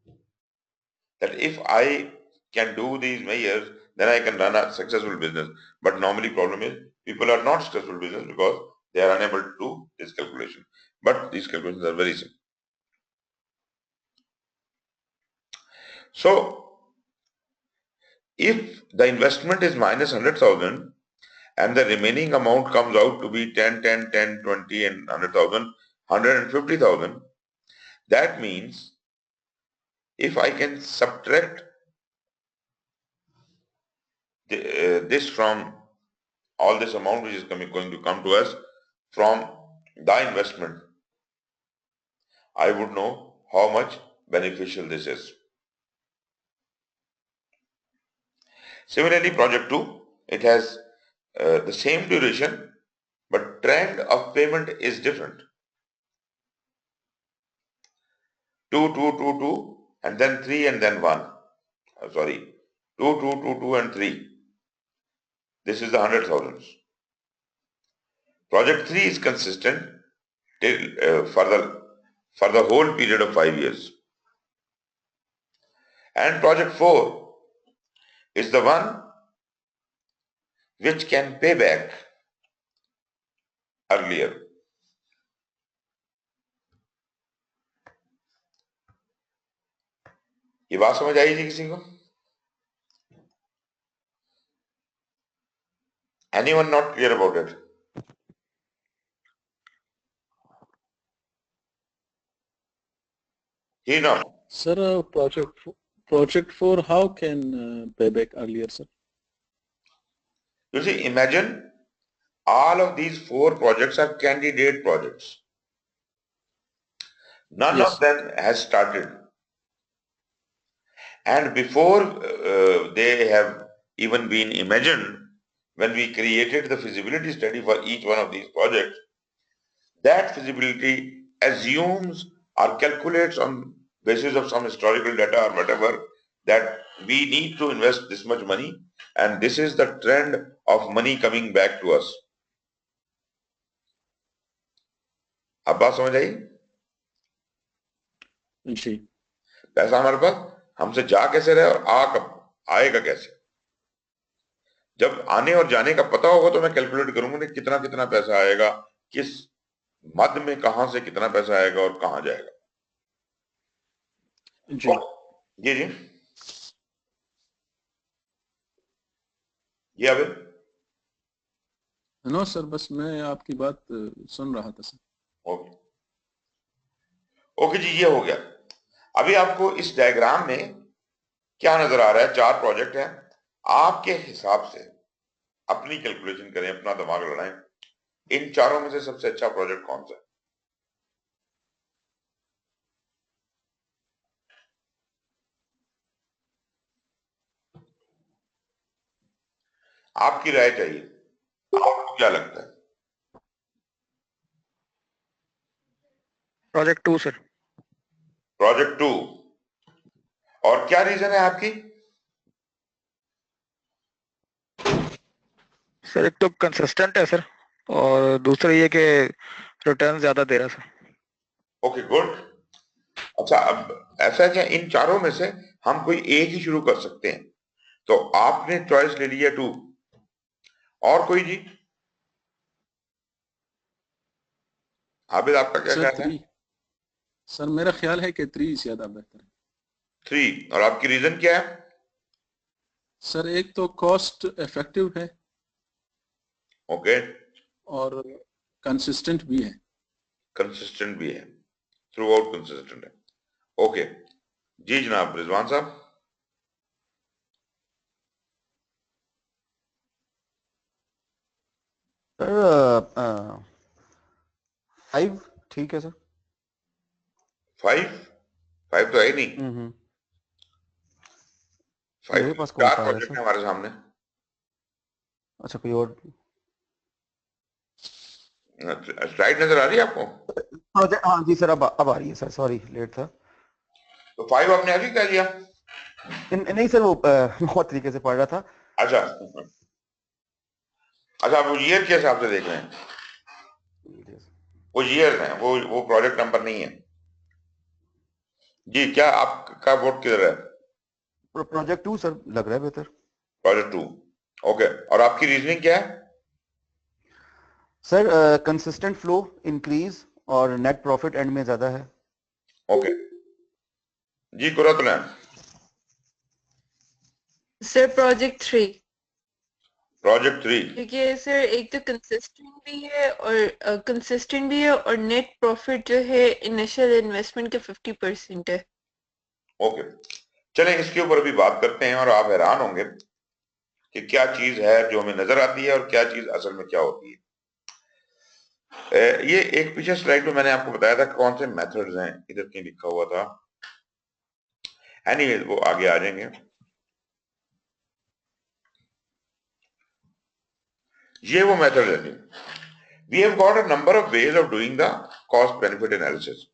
S1: that if I can do these measures, then I can run a successful business. But normally problem is people are not successful business because they are unable to do this calculation. But these calculations are very simple. So if the investment is minus 100,000 and the remaining amount comes out to be 10, 10, 10, 20 and 100,000, 150,000, that means if I can subtract this from all this amount which is going to come to us from the investment, I would know how much beneficial this is. Similarly, project 2, it has the same duration, but trend of payment is different. 2, 2, 2, 2, and then 3 and then 1. Sorry, 2, 2, 2, 2 and 3. This is the 100,000s. Project 3 is consistent till, for the whole period of 5 years. And project 4 is the one which can pay back earlier. ये बात समझ आई थी किसी को? Anyone not clear about it? He no.
S2: Sir, project 4, how can pay back earlier, sir?
S1: You see, imagine all of these 4 projects are candidate projects. None
S2: Yes.
S1: of them has started. And before they have even been imagined, when we created the feasibility study for each one of these projects, that feasibility assumes or calculates on basis of some historical data or whatever that we need to invest this much money and this is the trend of money coming back to us. अब बात समझ आई?
S2: जी.
S1: पैसा हमारे पास हमसे जा कैसे रहे और आएगा कैसे? जब आने और जाने का पता होगा तो मैं कैलकुलेट करूंगा कि कितना कितना पैसा आएगा, किस मध्य में कहां से कितना पैसा आएगा और कहां जाएगा.
S2: जी.
S1: जी जी ये अभी
S2: नो सर, बस मैं आपकी बात सुन रहा था सर.
S1: ओके ओके जी, ये हो गया. अभी आपको इस डायग्राम में क्या नजर आ रहा है? 4 प्रोजेक्ट हैं. आपके हिसाब से अपनी कैलकुलेशन करें, अपना दिमाग लड़ाएं. इन चारों में से सबसे अच्छा प्रोजेक्ट कौन सा है? आपकी राय चाहिए. आपको क्या लगता है?
S3: Project 2 sir.
S1: प्रोजेक्ट 2. और क्या रीजन है आपकी?
S3: सर एक तो कंसिस्टेंट है सर और दूसरा ये कि रिटर्न ज्यादा दे रहा सर.
S1: Okay good. अच्छा, अब ऐसा है कि इन चारों में से हम कोई एक ही शुरू कर सकते हैं, तो आपने चॉइस ले लिया 2. और कोई जी? आबिद, आपका क्या
S2: सर
S1: ख्याल है?
S2: 3. सर मेरा ख्याल है कि 3 ज्यादा बेहतर है.
S1: 3. और आपकी रीजन क्या है?
S2: सर एक तो कॉस्ट इफेक्टिव है
S1: ओके.
S2: और कंसिस्टेंट भी है.
S1: कंसिस्टेंट भी है, थ्रू आउट कंसिस्टेंट है. ओके जी जनाब. रिजवान साहब.
S4: सर 5 ठीक है सर.
S1: 5 तो है ही नहीं.
S4: हम्म.
S1: 5
S4: मेरे पास कौन
S1: 4
S4: सा आ रहा है
S1: प्रोजेक्ट
S4: सर?
S1: है हमारे सामने.
S4: अच्छा, कोई और
S1: स्लाइड नजर आ रही है आपको?
S4: प्रोजेक्ट? हाँ जी सर, अब आ रही है सर. सॉरी, लेट था.
S1: तो 5 आपने अभी कह दिया.
S4: नहीं सर, वो बहुत तरीके से पढ़ रहा था.
S1: अच्छा अच्छा, आप ईयर के हिसाब से देख रहे हैं? वो ईयर है, वो प्रोजेक्ट नंबर नहीं है जी. क्या आपका वोट किधर है?
S4: प्रोजेक्ट 2 सर लग रहा है बेहतर.
S1: प्रोजेक्ट 2. ओके. और आपकी रीजनिंग क्या है?
S4: सर कंसिस्टेंट फ्लो, इंक्रीज और नेट प्रॉफिट एंड में ज्यादा है.
S1: ओके जी. Qurratul
S5: sir project 3.
S1: प्रोजेक्ट 3.
S5: क्योंकि सर एक तो कंसिस्टेंट भी है और नेट प्रॉफिट जो है इनिशियल इन्वेस्टमेंट के 50% है.
S1: ओके, चलें इसके ऊपर भी बात करते हैं और आप हैरान होंगे कि क्या चीज है जो हमें नजर आती है और क्या चीज असल में क्या होती है. ये एक पीछे स्लाइड में मैंने आपको बताया था कौन से मेथड्स हैं, इधर कहीं लिखा हुआ था. एनीवे वो आगे आ जाएंगे. ये वो मेथड है. We have got a number of ways of doing the cost benefit analysis.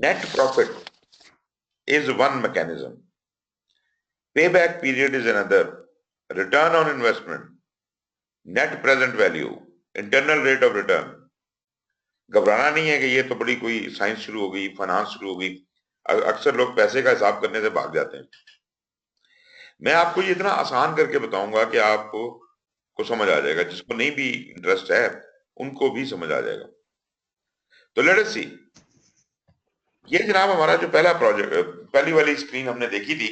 S1: Net profit is one mechanism. Payback period is another. Return on investment, net present value, internal rate of return. घबराना नहीं है कि ये तो बड़ी कोई science शुरू हो गई, फाइनेंस शुरू हो गई। अक्सर लोग पैसे का हिसाब करने से भाग जाते हैं। मैं आपको ये इतना आसान करके बताऊंगा कि आपको समझ आ जाएगा, जिसको नहीं भी इंटरेस्ट है उनको भी समझ आ जाएगा। तो लेट अस सी, ये जनाब हमारा जो पहला प्रोजेक्ट, पहली वाली स्क्रीन हमने देखी थी,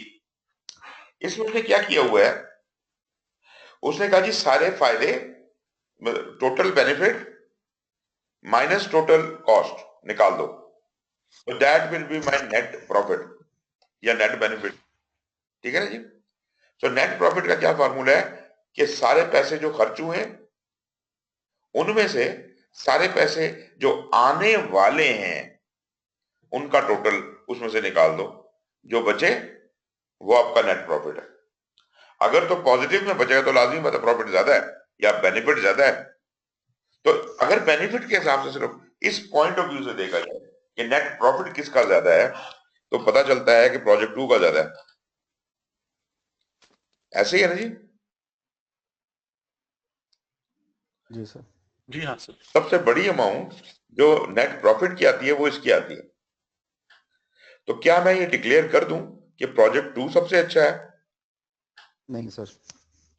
S1: इसमें उसने क्या किया हुआ है, उसने कहा जी सारे फायदे, total benefit minus total cost निकाल दो, तो that will be my net profit या नेट बेनिफिट। ठीक है ना जी। सो नेट प्रॉफिट का क्या फार्मूला है कि सारे पैसे जो खर्च हुए हैं उनमें से सारे पैसे जो आने वाले हैं उनका टोटल उसमें से निकाल दो, जो बचे वो आपका नेट प्रॉफिट है। अगर तो पॉजिटिव में बचेगा तो लाजमी बात है प्रॉफिट ज्यादा है या बेनिफिट ज्यादा है। तो अगर बेनिफिट के हिसाब से सिर्फ इस पॉइंट ऑफ व्यू से देखा जाए कि नेट प्रॉफिट किसका ज्यादा है, तो पता चलता है कि प्रोजेक्ट 2 का ज्यादा है। ऐसे ही है ना जी।
S4: जी सर।
S2: जी हाँ सर।
S1: सबसे बड़ी अमाउंट जो नेट प्रॉफिट की आती है वो इसकी आती है। तो क्या मैं ये डिक्लेयर कर दूं कि प्रोजेक्ट 2 सबसे अच्छा है?
S4: नहीं सर।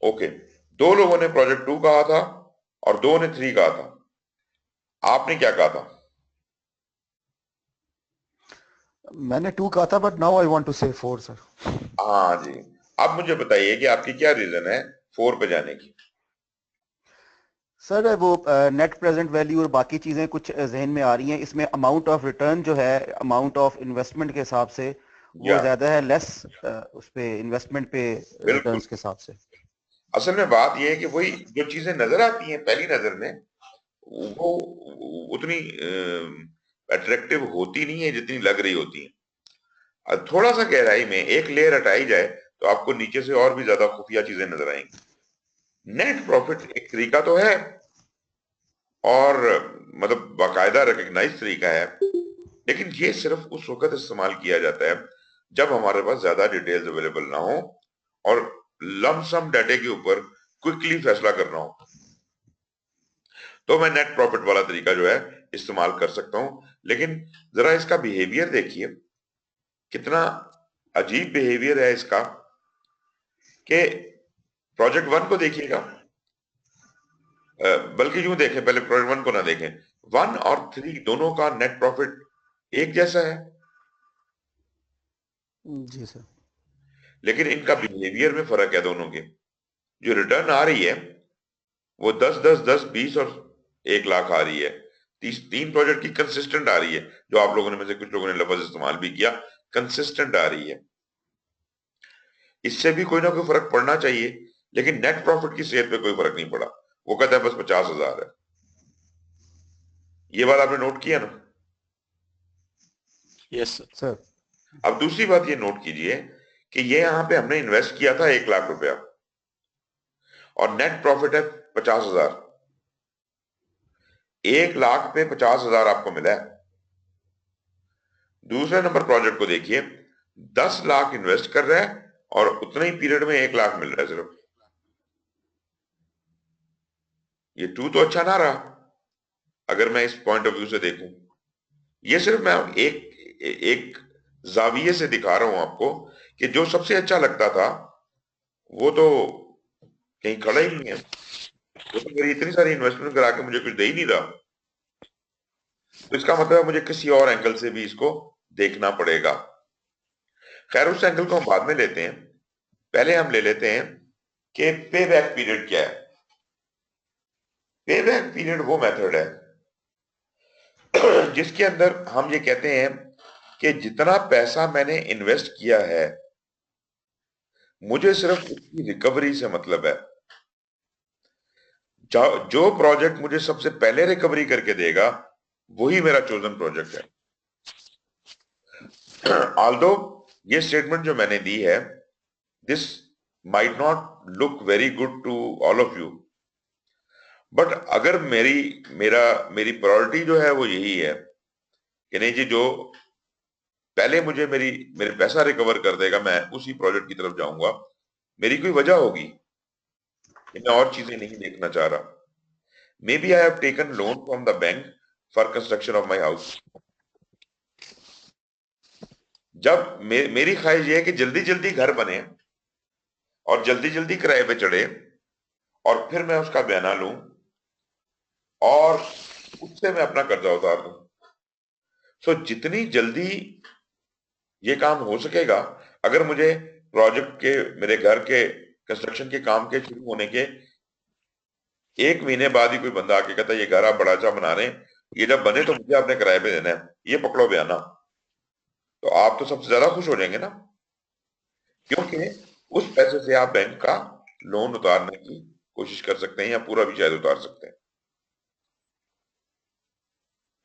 S1: ओके, दो लोगों ने प्रोजेक्ट 2 कहा था और दो ने 3 कहा था। आपने क्या कहा था?
S4: मैंने 2 कहा था but now I want to say 4 sir.
S1: हाँ जी। अब मुझे बताइए कि आपकी क्या रीजन है 4 पे जाने की?
S4: सर वो नेट प्रेजेंट वैल्यू और बाकी चीजें कुछ जहन में आ रही हैं। इसमें अमाउंट ऑफ रिटर्न जो है अमाउंट ऑफ इन्वेस्टमेंट के हिसाब से वो
S1: या
S4: ज्यादा है, लेस उस पे इन्वेस्टमेंट पे
S1: बिल्कुल।
S4: रिटर्न्स के हिसाब से।
S1: असल में बात यह है कि वही जो चीजें नजर आती हैं पहली नजर में वो उतनी अट्रैक्टिव होती नहीं है जितनी लग रही होती है। थोड़ा सा गहराई में एक लेयर हटाई जाए तो आपको नीचे से और भी ज्यादा खुफिया चीजें नजर आएंगी। नेट प्रॉफिट एक तरीका तो है और मतलब बाकायदा रिकग्नाइज तरीका है, लेकिन ये सिर्फ उस वक्त इस्तेमाल किया जाता है जब हमारे पास ज्यादा डिटेल्स अवेलेबल ना हो और लमसम डाटे के ऊपर क्विकली फैसला करना हो, तो मैं नेट प्रॉफिट वाला तरीका जो है इस्तेमाल कर सकता हूं। लेकिन जरा इसका बिहेवियर देखिए, कितना अजीब बिहेवियर है इसका कि प्रोजेक्ट 1 को देखिएगा, बल्कि यूं देखें, पहले प्रोजेक्ट 1 को ना देखें, 1 और 3 दोनों का नेट प्रॉफिट एक जैसा है,
S4: जी सर।
S1: लेकिन इनका बिहेवियर में फर्क है दोनों के। जो रिटर्न आ रही है वो 10, 10, 10, 20 और 1 लाख आ रही है। तीन प्रोजेक्ट की कंसिस्टेंट आ रही है, जो आप लोगों ने में से कुछ लोगों ने लफ्ज इस्तेमाल भी किया, कंसिस्टेंट आ रही है। इससे भी कोई ना कोई फर्क पड़ना चाहिए, लेकिन नेट प्रॉफिट की सेहत पे कोई फर्क नहीं पड़ा। वो कहता है बस 50,000 है। ये बात आपने नोट किया ना?
S2: Yes sir.
S4: सर
S1: अब दूसरी बात ये नोट कीजिए कि ये यहां पे हमने इन्वेस्ट किया था 1 लाख रुपया और नेट प्रॉफिट है 50,000। 1 लाख पे 50,000 आपको मिला है। दूसरे नंबर प्रोजेक्ट को देखिए, 10 लाख इन्वेस्ट कर रहा है और उतने ही पीरियड में 1 लाख मिल रहा है सिर्फ। ये 2 तो अच्छा ना रहा अगर मैं इस पॉइंट ऑफ व्यू से देखूं। ये सिर्फ मैं एक जाविये से दिखा रहा हूं आपको कि जो सबसे अच्छा लगता था वो तो कहीं खड़ा ही नहीं है, वो तो मेरी इतनी सारी इन्वेस्टमेंट करा के मुझे कुछ दे ही नहीं रहा। तो इसका मतलब है मुझे किसी और एंगल से भी इसको देखना पड़ेगा। खैर उस एंगल को हम बाद में लेते हैं, पहले हम ले लेते हैं कि पे बैक पीरियड क्या है। पे बैक पीरियड वो मेथड है जिसके अंदर हम ये कहते हैं कि जितना पैसा मैंने इन्वेस्ट किया है मुझे सिर्फ उसकी रिकवरी से मतलब है। जो प्रोजेक्ट मुझे सबसे पहले रिकवरी करके देगा वही मेरा चोजन प्रोजेक्ट है। ऑल्दो ये स्टेटमेंट जो मैंने दी है, this might not look very good to all of you, but अगर मेरी प्रायोरिटी जो है वो यही है कि नहीं जी, जो पहले मुझे मेरे पैसा रिकवर कर देगा मैं उसी प्रोजेक्ट की तरफ जाऊंगा। मेरी कोई वजह होगी कि मैं और चीजें नहीं देखना चाह रहा। Maybe I have taken loan from the bank for construction of my house. जब मेरी ख्वाहिश ये है कि जल्दी जल्दी घर बने और जल्दी जल्दी किराए पे चढ़े और फिर मैं उसका बयाना लूं और उससे मैं अपना कर्जा उतार दूं। सो जितनी जल्दी ये काम हो सकेगा, अगर मुझे प्रोजेक्ट के, मेरे घर के कंस्ट्रक्शन के काम के शुरू होने के 1 महीने बाद ही कोई बंदा आके कहता है ये घर आप बड़ा अच्छा बना रहे हैं, ये जब बने तो मुझे आपने किराए पे देना है, ये पकड़ो बयाना, तो आप तो सबसे ज्यादा खुश हो जाएंगे ना, क्योंकि उस पैसे से आप बैंक का लोन उतारने की कोशिश कर सकते हैं या पूरा भी शायद उतार सकते हैं।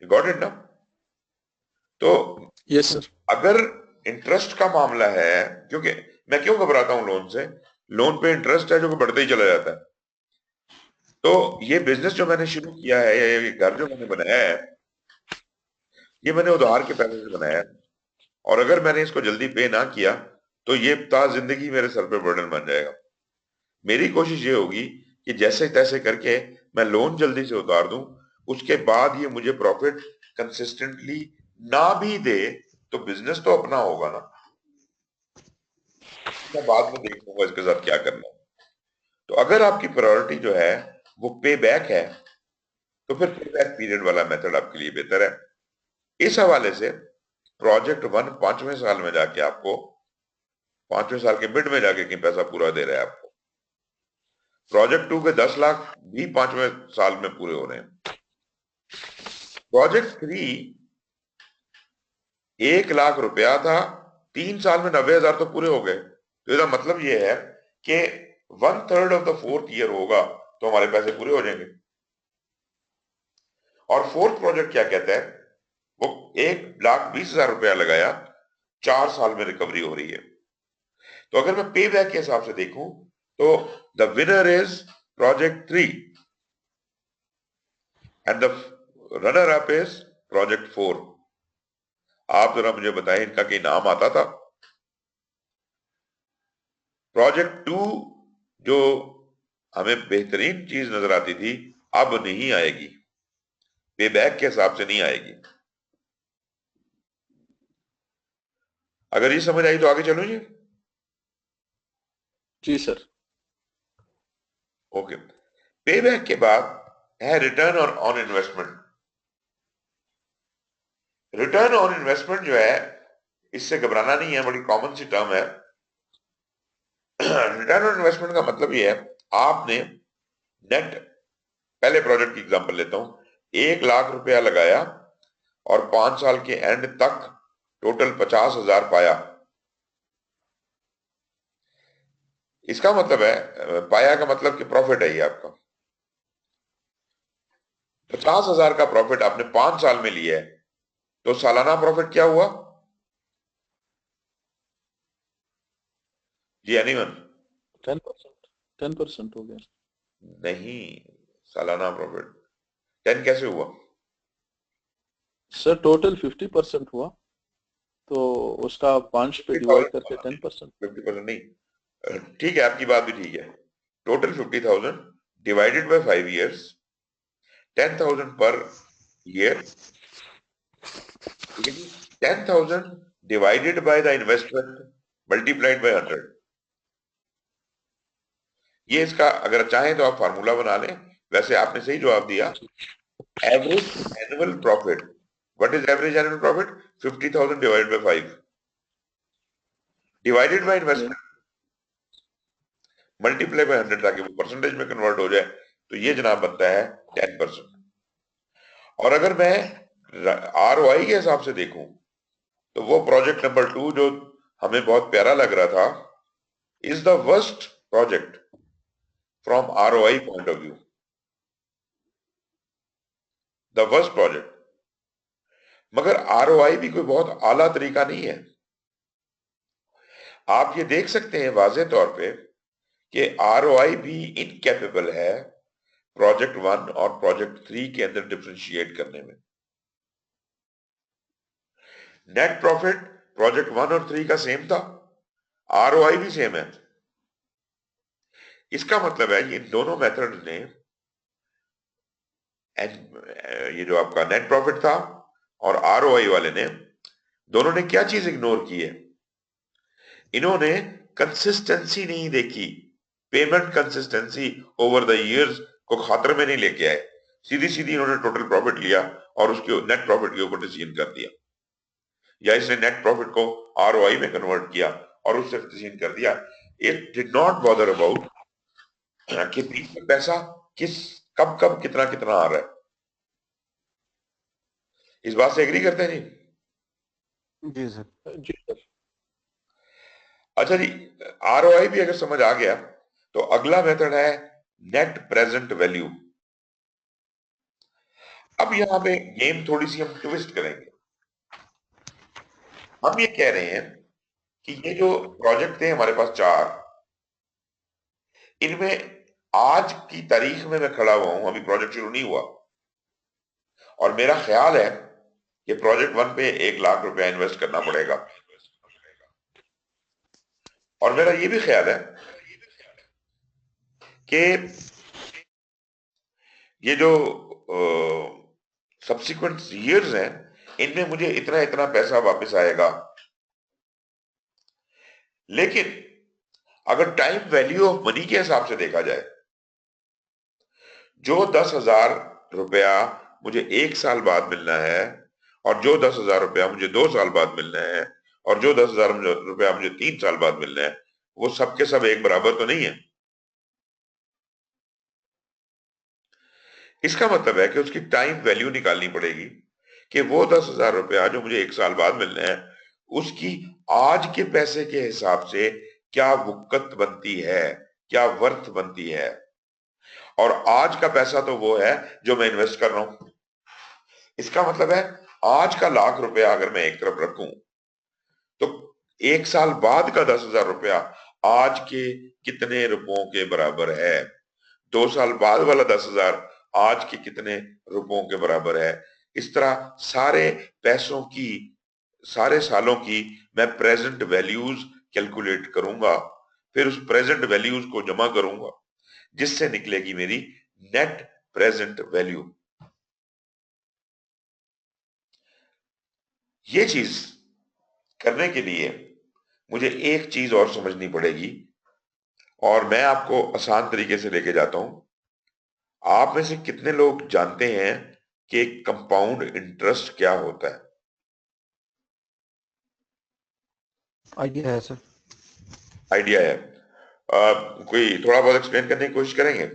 S1: यू गॉट इट ना? तो
S2: यस सर।
S1: अगर इंटरेस्ट का मामला है, क्योंकि मैं क्यों घबराता हूं लोन से, लोन पे इंटरेस्ट है जो कि बढ़ते ही चला जाता है। तो ये बिजनेस जो मैंने शुरू किया है या ये घर जो मैंने बनाया है, ये मैंने उधार के पैसे से बनाया है, और अगर मैंने इसको जल्दी पे ना किया तो ये ता जिंदगी मेरे सर पे बर्डन बन जाएगा। मेरी कोशिश ये होगी कि जैसे तैसे करके मैं लोन जल्दी से उतार दूं, उसके बाद ये मुझे प्रॉफिट कंसिस्टेंटली ना भी दे तो बिजनेस तो अपना होगा ना, मैं बाद में देख लूंगा इसके साथ क्या करना है। तो अगर आपकी प्रायोरिटी जो है वो पे बैक है, तो फिर पे बैक पीरियड वाला मेथड आपके लिए बेहतर है। इस हवाले से प्रोजेक्ट 1 5वें साल में जाके आपको, 5वें साल के मिड में जाके कहीं पैसा पूरा दे रहा है आपको। प्रोजेक्ट 2 के 10 लाख भी 5वें साल में पूरे हो रहे हैं। प्रोजेक्ट 3 1 लाख रुपया था, 3 साल में 90,000 तो पूरे हो गए। तो इसका मतलब ये है कि 1/3 ऑफ द 4th ईयर होगा तो हमारे पैसे पूरे हो जाएंगे। और 4th प्रोजेक्ट क्या कहता है, वो 1,20,000 रुपया लगाया, 4 साल में रिकवरी हो रही है। तो अगर मैं पे बैक के हिसाब से देखूं तो the winner is project 3 and the runner up is project 4। आप जरा मुझे बताएं इनका कोई नाम आता था? प्रोजेक्ट 2 जो हमें बेहतरीन चीज नजर आती थी, अब नहीं आएगी, पे बैक के हिसाब से नहीं आएगी। अगर ये समझ आई तो आगे चलो जी।
S2: जी सर।
S1: ओके, पे बैक के बाद है return on investment. Return on investment जो है, इससे घबराना नहीं है, बड़ी कॉमन सी टर्म है। रिटर्न ऑन इन्वेस्टमेंट का मतलब ये है, आपने नेट, पहले प्रोजेक्ट की एग्जांपल लेता हूं, 1 लाख रुपया लगाया और 5 साल के एंड तक टोटल 50,000 पाया। इसका मतलब है, पाया का मतलब कि प्रॉफिट है ये आपका। 50,000 का प्रॉफिट आपने 5 साल में लिया है, तो सालाना प्रॉफिट क्या हुआ जी? एनीवन?
S2: 10%। 10% हो गया
S1: नहीं, सालाना प्रॉफिट 10 कैसे हुआ?
S2: सर। टोटल 50% हुआ, तो उसका 5 पे डिवाइड करके 10%।
S1: 50% नहीं, ठीक है, आपकी बात भी ठीक है। Total 50,000 divided by 5 years, 10,000 per year, ठीक है जी। 10,000 divided by the investment multiplied by 100। ये इसका अगर चाहें तो आप फार्मूला बना लें, वैसे आपने सही जवाब दिया। Average annual profit, what is average annual profit? 50,000 divided by 5 divided by investment multiply by 100, ताकि वो परसेंटेज में कन्वर्ट हो जाए। तो ये जनाब बनता है 10%। और अगर मैं ROI के हिसाब से देखूं तो वो प्रोजेक्ट नंबर 2 जो हमें बहुत प्यारा लग रहा था, is the worst project from ROI point of view, the worst project. मगर ROI भी कोई बहुत आला तरीका नहीं है। आप ये देख सकते हैं वाज़े तौर पे कि ROI भी इनकैपेबल है प्रोजेक्ट 1 और प्रोजेक्ट 3 के अंदर डिफरेंशिएट करने में। नेट प्रॉफिट प्रोजेक्ट 1 और 3 का सेम था, ROI भी सेम है। इसका मतलब है इन दोनों मेथड ने ये जो आपका नेट प्रॉफिट था और आरओआई वाले ने, दोनों ने क्या चीज इग्नोर की है? इन्होंने कंसिस्टेंसी नहीं देखी, payment consistency over the years को खातर में नहीं लेके आए। सीधी सीधी इन्होंने टोटल प्रॉफिट लिया और उसके नेट प्रॉफिट के ऊपर डिसीजन कर दिया, या इसने नेट प्रॉफिट को आरओआई में कन्वर्ट किया और उससे डिसीजन कर दिया। It did not bother about कि पीछे पैसा किस कब कब कितना कितना आ रहा है। इस बात से एग्री करते हैं जी?
S4: जी सर।
S2: जी सर।
S1: अच्छा जी, आरओआई भी अगर समझ आ गया तो अगला मेथड है नेट प्रेजेंट वैल्यू। अब यहां पे गेम थोड़ी सी हम ट्विस्ट करेंगे। हम ये कह रहे हैं कि ये जो प्रोजेक्ट थे हमारे पास 4, इनमें आज की तारीख में मैं खड़ा हुआ हूं, अभी प्रोजेक्ट शुरू नहीं हुआ, और मेरा ख्याल है कि प्रोजेक्ट 1 पे 1 लाख रुपया इन्वेस्ट करना पड़ेगा। और मेरा ये भी ख्याल है कि ये जो सब्सिक्वेंट ईयर्स हैं, इनमें मुझे इतना इतना पैसा वापस आएगा। लेकिन अगर टाइम वैल्यू ऑफ मनी के हिसाब से देखा जाए, जो 10,000 रुपया मुझे 1 साल बाद मिलना है और जो 10,000 रुपया मुझे 2 साल बाद मिलना है और जो 10,000 रुपया मुझे 3 साल बाद मिलना है, वो सबके सब एक बराबर तो नहीं है। इसका मतलब है कि उसकी टाइम वैल्यू निकालनी पड़ेगी कि वो 10,000 रुपया जो मुझे 1 साल बाद मिलना है, उसकी आज के पैसे के हिसाब से क्या वुकत बनती है, क्या वर्थ बनती है। और आज का पैसा तो वो है जो मैं इन्वेस्ट कर रहा हूं। इसका मतलब है आज का लाख रुपया अगर मैं एक तरफ रखूं, तो 1 साल बाद का 10,000 रुपया आज के कितने रुपयों के बराबर है, 2 साल बाद वाला 10,000 आज के कितने रुपयों के बराबर है। इस तरह सारे पैसों की, सारे सालों की मैं प्रेजेंट वैल्यूज कैलकुलेट करूंगा, फिर उस प्रेजेंट वैल्यूज को जमा करूंगा, जिससे निकलेगी मेरी नेट प्रेजेंट वैल्यू। ये चीज करने के लिए मुझे एक चीज और समझनी पड़ेगी, और मैं आपको आसान तरीके से लेके जाता हूं। आप में से कितने लोग जानते हैं कि कंपाउंड इंटरेस्ट क्या होता है?
S4: आइडिया है सर।
S1: आइडिया है? कोई थोड़ा बहुत एक्सप्लेन करने की कोशिश करेंगे?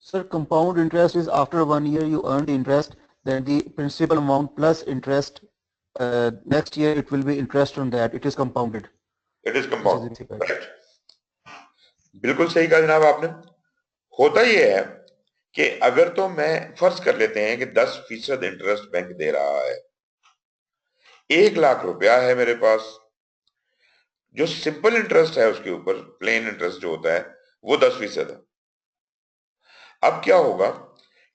S4: Sir, compound interest is after 1 year you earn the interest, then the principal amount plus interest. Next year it will be interest on that. It is compounded.
S1: It is
S4: This is
S1: compound,
S4: the basic idea.
S1: Right. बिल्कुल सही कहा जनाब आपने। होता यह है कि अगर तो मैं फर्ज कर लेते हैं कि 10% इंटरेस्ट बैंक दे रहा है, 1 लाख रुपया है मेरे पास, जो सिंपल इंटरेस्ट है उसके ऊपर, प्लेन इंटरेस्ट जो होता है वो 10% है। अब क्या होगा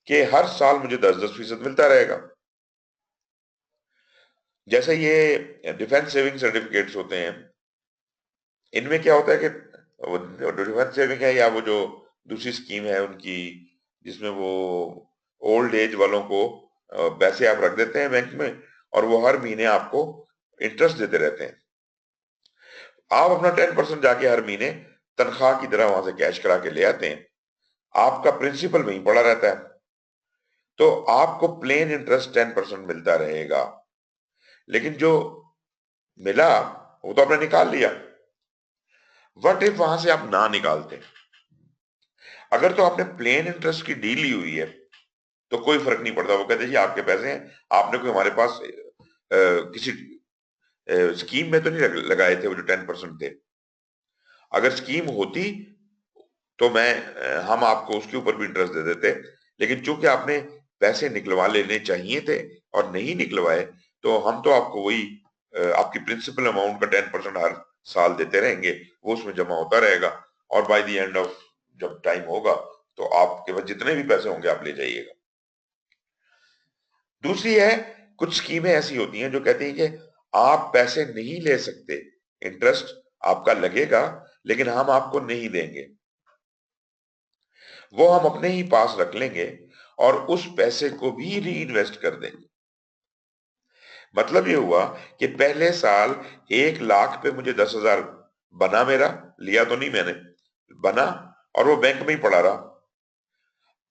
S1: कि हर साल मुझे 10-10% मिलता रहेगा। जैसे ये डिफेंस सेविंग सर्टिफिकेट्स होते हैं, इनमें क्या होता है कि डिफेंस सेविंग है या वो जो दूसरी स्कीम है उनकी, जिसमें वो ओल्ड एज वालों को पैसे आप रख देते हैं बैंक में और वो हर महीने आपको इंटरेस्ट देते रहते हैं। आप अपना 10% जाके हर महीने तनख्वाह की तरह वहां से कैश करा के ले आते हैं, आपका प्रिंसिपल वहीं पड़ा रहता है, तो आपको प्लेन इंटरेस्ट 10% मिलता रहेगा। लेकिन जो मिला वो तो आपने निकाल लिया। व्हाट इफ वहां से आप ना निकालते? अगर तो आपने प्लेन इंटरेस्ट की डील ली हुई है तो कोई फर्क नहीं पड़ता, वो कहते जी आपके पैसे हैं, आपने कोई हमारे पास किसी स्कीम में तो नहीं लगाए थे वो जो 10% थे। अगर स्कीम होती तो हम आपको उसके ऊपर भी इंटरेस्ट दे देते, लेकिन चूंकि आपने पैसे निकलवा लेने चाहिए थे और नहीं निकलवाए, तो हम तो आपको वही आपकी प्रिंसिपल अमाउंट का 10% हर साल देते रहेंगे, वो उसमें जमा होता रहेगा, और बाय द एंड ऑफ जब टाइम होगा तो आपके पास जितने भी पैसे होंगे आप ले जाइएगा। दूसरी है, कुछ स्कीमें ऐसी होती हैं जो कहती हैं कि आप पैसे नहीं ले सकते, इंटरेस्ट आपका लगेगा लेकिन हम आपको नहीं देंगे। वो हम अपने ही पास रख लेंगे और उस पैसे को भी री इन्वेस्ट कर देंगे। मतलब ये हुआ कि पहले साल 1 लाख पे मुझे 10,000 बना, मेरा लिया तो नहीं मैंने, बना और वो बैंक में ही पड़ा रहा।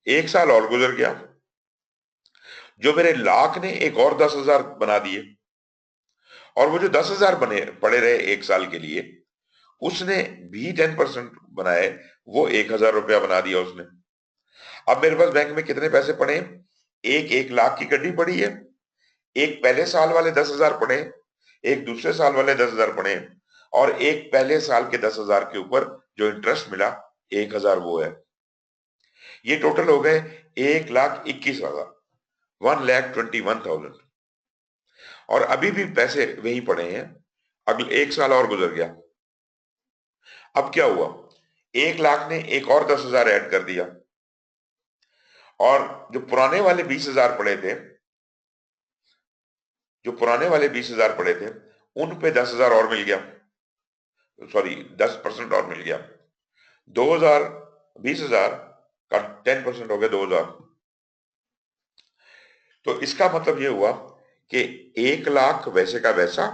S1: 1 साल और गुजर गया, जो मेरे लाख ने एक और 10,000 बना दिए, और वो जो 10,000 बने पड़े रहे 1 साल के लिए, उसने भी 10% बनाए, वो 1,000 रुपया बना दिया उसने। अब मेरे पास बैंक में कितने पैसे पड़े? एक 1 लाख की गड्डी पड़ी है, एक पहले साल वाले 10,000 पड़े, एक दूसरे साल वाले 10,000 पड़े, और एक पहले साल के 10,000 के ऊपर जो इंटरेस्ट मिला 1,000 वो है। ये टोटल हो गए 1,21,000, 1,21,000। और अभी भी पैसे वही पड़े हैं, अगले 1 साल और गुजर गया। अब क्या हुआ? 1 लाख ने एक और 10,000 ऐड कर दिया, और जो पुराने वाले 20,000 पड़े थे, उन पे 10,000 और मिल गया, सॉरी 10% और मिल गया। 2,000 20,000 का 10% हो गया 2,000। तो इसका मतलब ये हुआ कि 1 लाख वैसे का वैसा,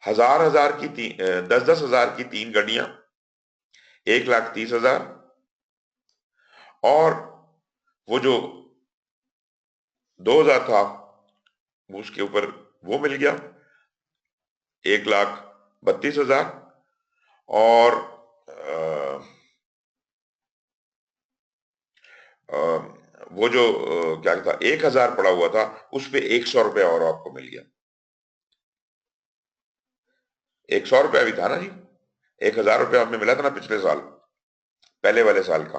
S1: 1,000 की 10,000 की 3 गाड़ियां, 1,30,000, और वो जो 2,000 था उसके ऊपर वो मिल गया 1,32,000, और वो जो क्या था 1,000 पड़ा हुआ था, उस पे 100 रुपया और आपको मिल गया। 100 रुपया भी था ना जी, 1,000 रुपया हमें मिला था ना पिछले साल, पहले वाले साल का,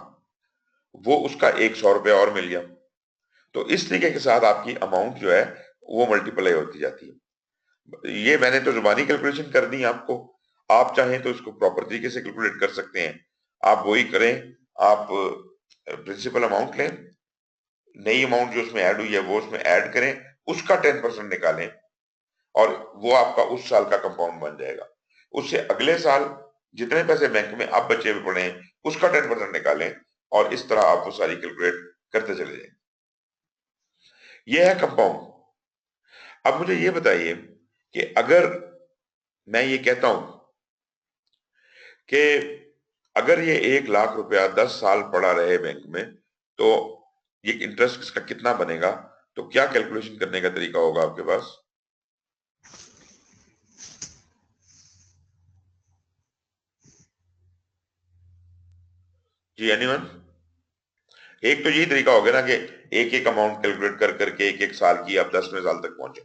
S1: वो उसका 100 रुपया और मिल गया। तो इस तरीके के साथ आपकी अमाउंट जो है वो मल्टीप्लाई होती जाती है। ये मैंने तो जुबानी कैलकुलेशन कर दी आपको, आप चाहें तो इसको प्रॉपर तरीके से कैलकुलेट कर सकते हैं। आप वही करें, आप प्रिंसिपल अमाउंट लें, नई अमाउंट जो उसमें ऐड हुई है वो उसमें ऐड करें, उसका 10% निकालें, और वो आपका उस साल का कंपाउंड बन जाएगा। उससे अगले साल जितने पैसे बैंक में अब बचे हुए पड़े हैं उसका 10% निकालें, और इस तरह आप वो सारी कैलकुलेट करते चले जाएं। ये है कंपाउंड। अब मुझे ये बताइए कि अगर मैं ये कहता हूं कि अगर ये 1 लाख रुपया 10 साल पड़ा रहे बैंक में, तो ये इंटरेस्ट इसका कितना बनेगा? तो क्या कैलकुलेशन करने का तरीका होगा आपके पास? जी एनीवन? एक तो यही तरीका हो गया ना कि एक एक अमाउंट कैलकुलेट कर करके एक एक साल की आप 10वें साल तक पहुंचे।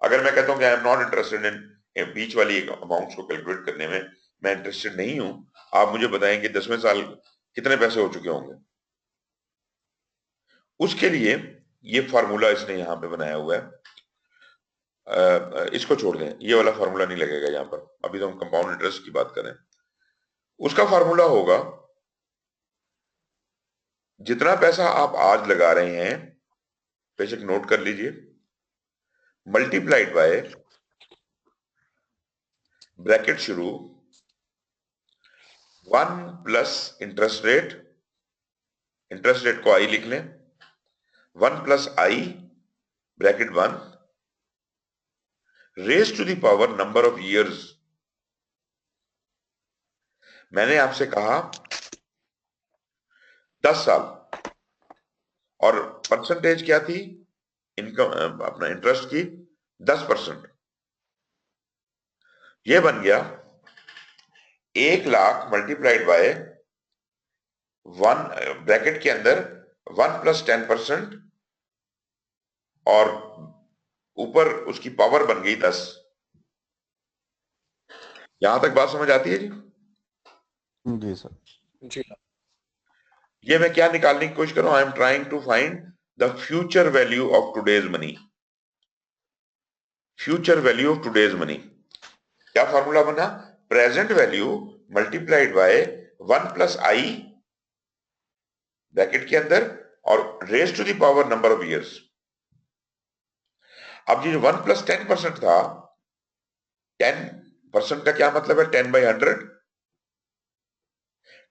S1: अगर मैं कहता हूं कि I am not interested in बीच वाली अमाउंट्स को कैलकुलेट करने में, मैं इंटरेस्टेड नहीं हूं, आप मुझे बताएं कि 10वें साल कितने पैसे हो चुके होंगे। उसके लिए ये फार्मूला इसने यहां पे बनाया हुआ है, इसको छोड़ दें, ये वाला फार्मूला नहीं लगेगा यहां पर, अभी तो हम कंपाउंड इंटरेस्ट की बात करें। उसका फार्मूला होगा, जितना पैसा आप आज लगा रहे हैं, बेशक नोट कर लीजिए, मल्टीप्लाइड बाय, ब्रैकेट शुरू, 1 plus interest rate, interest rate को आई लिख लें, 1 plus I bracket 1 raise to the power number of years. मैंने आपसे कहा 10 साल, और परसेंटेज क्या थी इनकम अपना इंटरेस्ट की? 10%। ये बन गया 1 लाख मल्टीप्लाइड बाय 1 ब्रैकेट के अंदर 1 प्लस 10%, और ऊपर उसकी पावर बन गई 10। यहां तक बात समझ आती है जी?
S4: जी सर।
S3: जी
S1: ये मैं क्या निकालने की कोशिश कर रहा हूं? I am trying to find the future value of today's money. Future value of today's money क्या फॉर्मूला बना? Present value multiplied by 1 plus I bracket के अंदर और raise to the power number of years. अब ये जो 1 plus 10% था, 10% का क्या मतलब है? 10/100।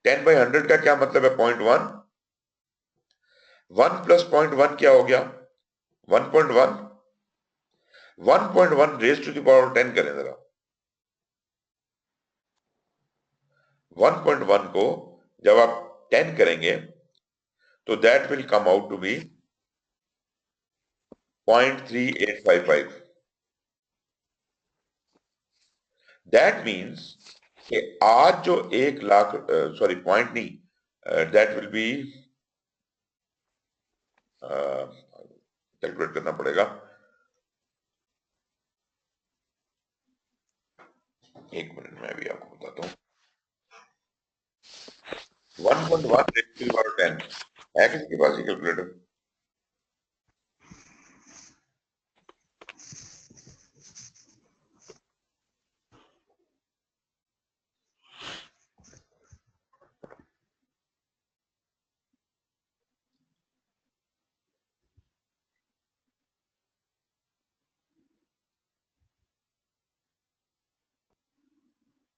S1: 10/100 का क्या मतलब है? 0.1. 1 + 0.1 क्या हो गया? 1.1. 1.1 रेज़ टू द पावर 10 करें जरा. 1.1 को जब आप 10 करेंगे तो that will come out to be 0.3855. That means कि आज जो 1 लाख, सॉरी पॉइंट नहीं, दैट विल बी, कैलकुलेट करना पड़ेगा. एक मिनट में अभी आपको बताता हूं. 1.1 रेज़ टू द पावर 10 है किसी के पास ये कैलकुलेटर?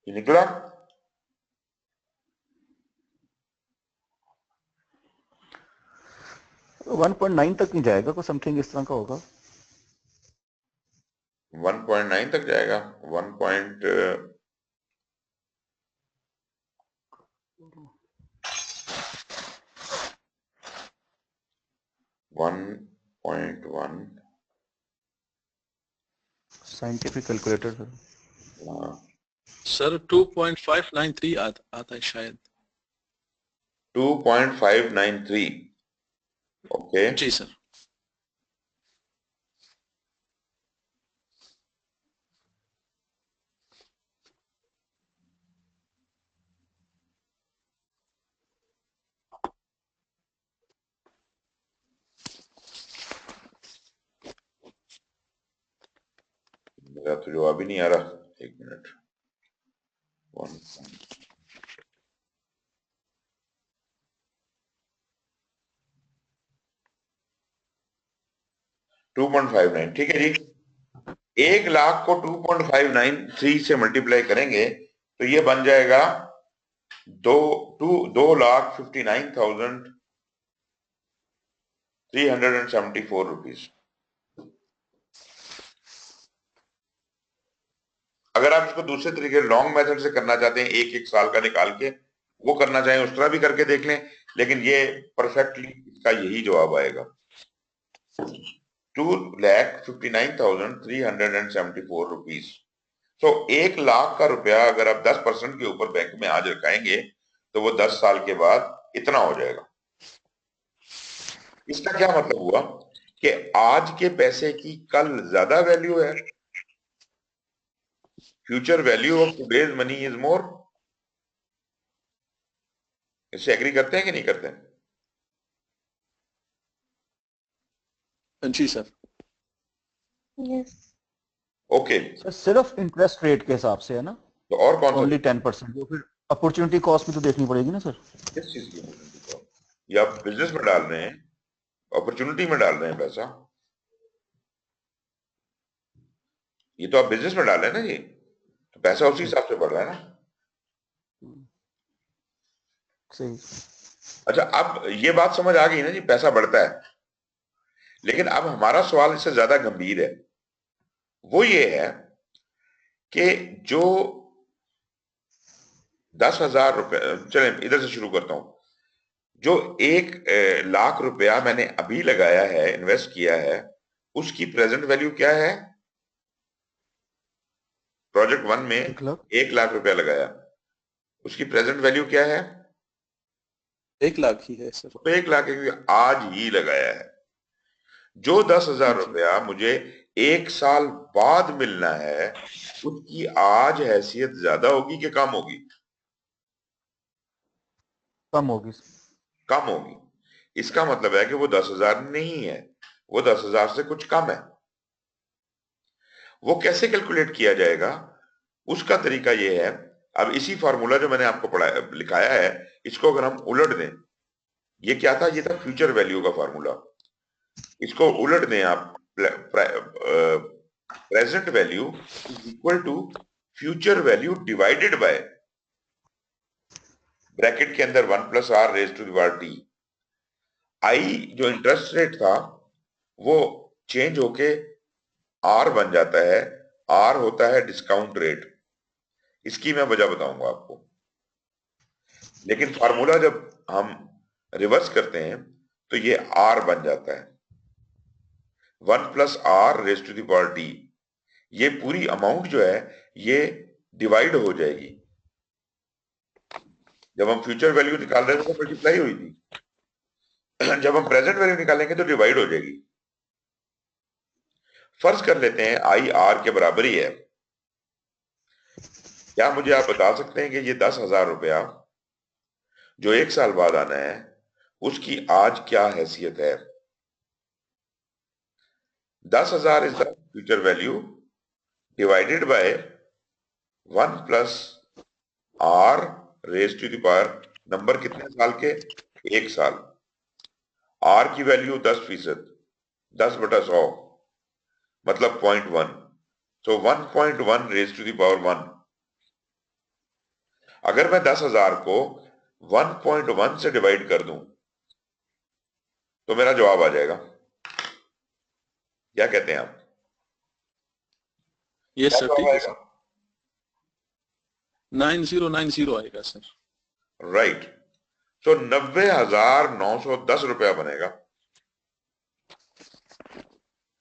S1: ये निकला?
S4: 1.9 तक नहीं जाएगा, कुछ समथिंग इस तरह का होगा.
S1: 1.9 तक जाएगा. 1.1.
S4: Scientific calculator sir.
S2: सर 2.593 आता है शायद.
S1: 2.593. ओके.
S2: जी सर.
S1: मेरा तो जवाब ही नहीं आ रहा. एक मिनट. 2.59. ठीक है जी. 1 लाख को 2.593 से मल्टीप्लाई करेंगे तो ये बन जाएगा 2,59,374 रुपीज. अगर आप इसको दूसरे तरीके लॉन्ग मेथड से करना चाहते हैं, एक एक साल का निकाल के वो करना चाहें, उस तरह भी करके देख लें, लेकिन ये परफेक्टली इसका यही जवाब आएगा. 2,59,374 रुपीज. तो 1 लाख का रुपया अगर आप 10% के ऊपर बैंक में आज रखाएंगे तो वो 10 साल के बाद इतना हो जाएगा. इसका क्या मतलब हुआ कि आज के पैसे की कल ज्यादा वैल्यू है. Future value of today's money is more. इससे एग्री करते हैं कि नहीं करते हैं?
S2: जी सर.
S5: Yes.
S1: ओके.
S4: सर सिर्फ इंटरेस्ट रेट के हिसाब से है ना?
S1: तो और कौन सा?
S4: ओनली 10%. तो फिर अपॉर्चुनिटी कॉस्ट भी तो देखनी पड़ेगी ना सर.
S1: किस चीज की अपॉर्चुनिटी को? ये आप बिजनेस में डाल रहे हैं, अपॉर्चुनिटी में डाल रहे हैं पैसा. ये तो आप बिजनेस में डाल रहे हैं ना जी, तो पैसा उसी हिसाब से बढ़ रहा है ना.
S4: सही.
S1: अच्छा, अब ये बात समझ आ गई ना जी, पैसा बढ़ता है. लेकिन अब हमारा सवाल इससे ज्यादा गंभीर है. वो ये है कि जो 10,000 रुपए, चले इधर से शुरू करता हूं. जो 1 लाख रुपया मैंने अभी लगाया है, इन्वेस्ट किया है, उसकी प्रेजेंट वैल्यू क्या है? प्रोजेक्ट 1 में 1 लाख रुपया लगाया, उसकी प्रेजेंट वैल्यू क्या है?
S2: 1 लाख ही है सर.
S1: तो 1 लाख आज ही लगाया है. जो 10,000 रुपया मुझे 1 साल बाद मिलना है, उसकी आज हैसियत ज्यादा होगी कि कम होगी?
S4: कम होगी.
S1: कम होगी. इसका मतलब है कि वो 10,000 नहीं है, वो 10,000 से कुछ कम है. वो कैसे कैलकुलेट किया जाएगा? उसका तरीका ये है. अब इसी फार्मूला जो मैंने आपको पढ़ाया लिखाया है, इसको अगर हम उलट दें, ये क्या था? ये था फ्यूचर वैल्यू का फार्मूला. इसको उलट दें आप, present value is equal to future value divided by bracket के अंदर 1 plus R raise to the power T. I जो इंटरेस्ट रेट था वो चेंज होके आर बन जाता है, आर होता है डिस्काउंट रेट। इसकी मैं वजह बताऊंगा आपको, लेकिन फार्मूला जब हम रिवर्स करते हैं तो ये आर बन जाता है 1 plus R raise to the power T. ये पूरी अमाउंट जो है ये डिवाइड हो जाएगी। जब हम फ्यूचर वैल्यू निकाल रहे थे तो मल्टीप्लाई हुई थी, जब हम प्रेजेंट वैल्यू निकालेंगे तो डिवाइड हो जाएगी। फर्ज कर लेते हैं आई आर के बराबर ही है। क्या मुझे आप बता सकते हैं कि ये 10,000 रुपया जो 1 साल बाद आना है उसकी आज क्या हैसियत है? 10,000 is the future value divided by 1 plus R raise to the power number कितने साल के? 1 साल। आर की वैल्यू 10%, 10/100 मतलब 0.1, so 1.1 raise to the power 1। अगर मैं 10,000 को 1.1 से डिवाइड कर दूं तो मेरा जवाब आ जाएगा। क्या कहते हैं आप?
S2: यस
S1: क्या
S2: सर,
S1: जवाब
S2: ठीक है
S1: आएगा?
S2: सर, 9090 आएगा सर।
S1: राइट। तो 90,910 रुपया बनेगा।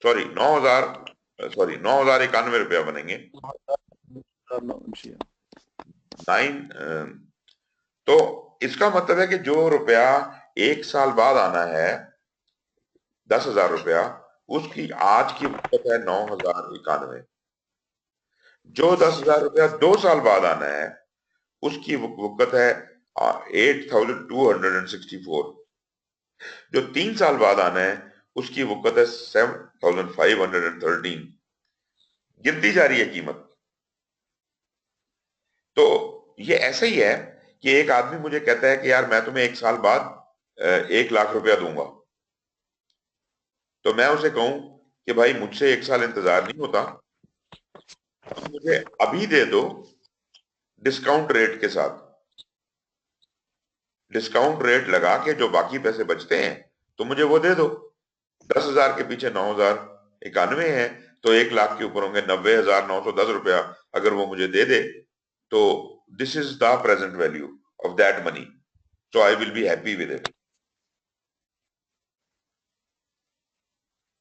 S1: सॉरी 9,091 रुपया बनेंगे। 9 तो इसका मतलब है कि जो रुपया 1 साल बाद आना है 10,000 रुपया, उसकी आज की वक़्त है 9,091। जो 10,000 रुपया 2 साल बाद आना है उसकी वक़्त है 8,264। जो 3 साल बाद आना है उसकी वक़्त है 7,513। गिरती जा रही है कीमत। तो ये ऐसा ही है कि एक आदमी मुझे कहता है कि यार मैं तुम्हें 1 साल बाद 1 लाख रुपया दूंगा, तो मैं उसे कहूं कि भाई मुझसे 1 साल इंतजार नहीं होता, तुम मुझे अभी दे दो डिस्काउंट रेट के साथ। डिस्काउंट रेट लगा के जो बाकी पैसे बचते हैं तो मुझे वो दे दो। 10,000 के पीछे 9,091 है तो 1 लाख के ऊपर होंगे 90,910 रुपया। अगर वो मुझे दे दे तो this is the present value of that money, so I will be happy with it.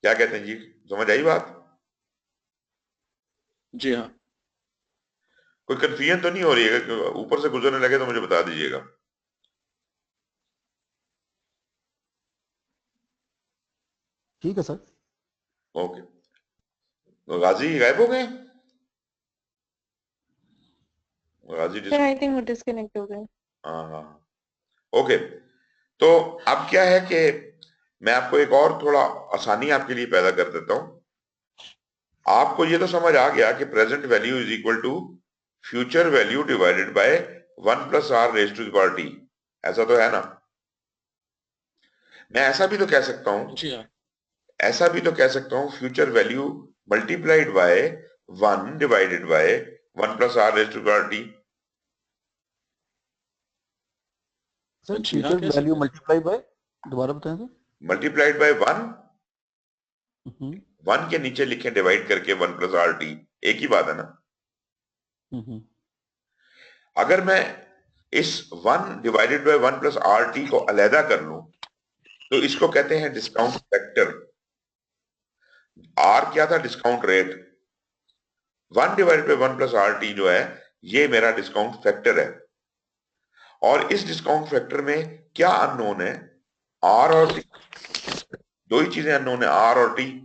S1: क्या कहते हैं जी? समझ आई बात?
S2: जी हाँ।
S1: कोई कंफ्यूजन तो नहीं हो रही है? ऊपर से गुजरने लगे तो मुझे बता दीजिएगा।
S4: ठीक है सर।
S1: ओके। तो गाजी गायब हो गए? गाजी
S5: आई थिंक वो डिस्कनेक्ट हो गए।
S1: हाँ। ओके। तो अब क्या है कि मैं आपको एक और थोड़ा आसानी आपके लिए पैदा कर देता हूं। आपको ये तो समझ आ गया कि present value is equal to future value divided by 1 plus R raise to the power T. ऐसा तो है ना? मैं ऐसा भी तो कह सकता हूं,
S2: जी हाँ।
S1: ऐसा भी तो कह सकता हूं future value multiplied by 1 divided by 1 plus R raise to the power T.
S4: Sir
S2: जी हाँ,
S4: फ्यूचर
S2: कैसे
S4: वैल्यू
S2: कैसे?
S4: मल्टीप्लाई बाय, दोबारा बताएं सर।
S1: मल्टीप्लाइड बाय 1,
S4: हम्म
S1: 1 के नीचे लिखे डिवाइड करके 1 प्लस आर टी, एक ही बात है ना?
S4: हम्म
S1: अगर मैं इस 1 divided by 1 plus R T को अलहदा कर लूं तो इसको कहते हैं डिस्काउंट फैक्टर। आर क्या था? Discount rate. 1 divided by 1 plus R T जो है ये मेरा डिस्काउंट फैक्टर है। और इस डिस्काउंट फैक्टर में क्या अननोन है? आर और टी। दो ही चीजें अननोन है, आर और टी।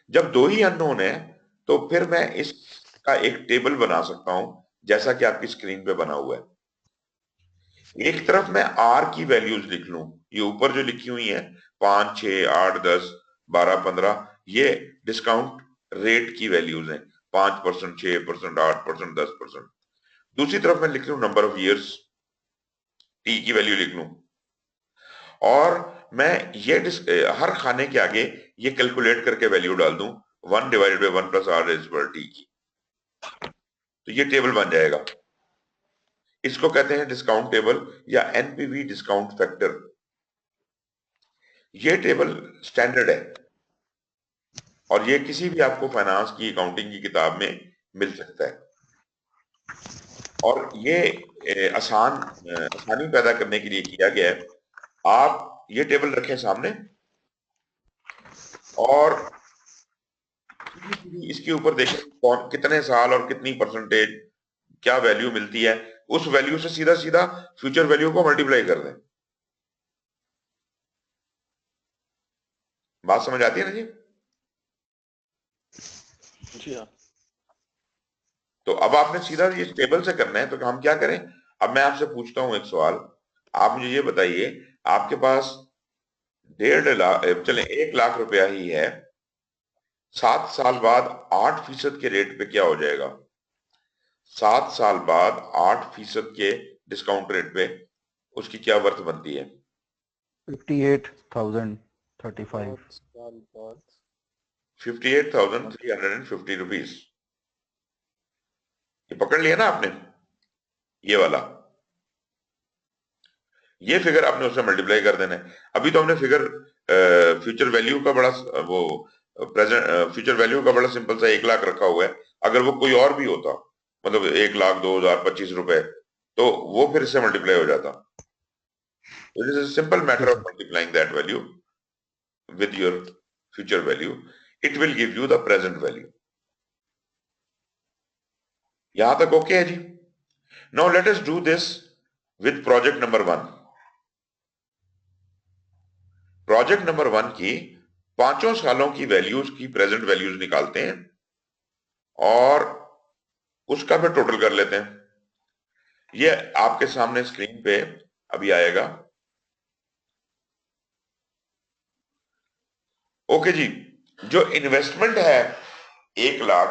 S1: जब दो ही अननोन है तो फिर मैं इसका एक टेबल बना सकता हूं जैसा कि आपकी स्क्रीन पे बना हुआ है। एक तरफ मैं आर की वैल्यूज लिख लूं, ये ऊपर जो लिखी हुई है 5, 6, 8, 10, 12, 15, ये डिस्काउंट रेट की वैल्यूज हैं। 5%, 6%, 8%, 10%। दूसरी तरफ मैं लिख लूं नंबर ऑफ ईयर्स, टी की वैल्यू लिख लूं, और मैं ये हर खाने के आगे ये कैलकुलेट करके वैल्यू डाल दूं 1 divided by 1 plus R raise पर टी की, तो ये टेबल बन जाएगा। इसको कहते हैं डिस्काउंट टेबल या एनपीवी डिस्काउंट फैक्टर। ये टेबल स्टैंडर्ड है और ये किसी भी आपको फाइनेंस की अकाउंटिंग की किताब में मिल सकता है और ये आसानी पैदा करने के लिए किया गया है। आप ये टेबल रखें सामने और इसके ऊपर देखें कौन कितने साल और कितनी परसेंटेज क्या वैल्यू मिलती है, उस वैल्यू से सीधा सीधा फ्यूचर वैल्यू को मल्टीप्लाई कर दें। बात समझ आती है ना जी?
S2: जी हाँ।
S1: तो अब आपने सीधा ये टेबल से करना है, तो हम क्या करें? अब मैं आपसे पूछता हूं एक सवाल, आप मुझे ये बताइए, आपके पास 1.5 लाख, चले 1 लाख रुपया ही है, 7 साल बाद 8% के रेट पे क्या हो जाएगा? 7 साल बाद 8% के डिस्काउंट रेट पे उसकी क्या वर्थ बनती है?
S4: 58,035।
S1: 58,350 रुपीज। ये पकड़ लिया ना आपने, ये वाला, ये फिगर आपने उससे मल्टीप्लाई कर देना है। अभी तो हमने फिगर फ्यूचर वैल्यू का बड़ा वो प्रेजेंट फ्यूचर वैल्यू का बड़ा सिंपल सा 1 लाख रखा हुआ है। अगर वो कोई और भी होता, मतलब 1,02,025 रुपए, तो वो फिर इससे मल्टीप्लाई हो जाता। It is a simple matter of multiplying that value with your future value, it will give you the present value. यहां तक ओके है जी? Now let us do this with project number 1. Project number 1 की 5 सालों की values की present values निकालते हैं और उसका फिर टोटल कर लेते हैं। ये आपके सामने स्क्रीन पे अभी आएगा। ओके जी, जो इन्वेस्टमेंट है 1 लाख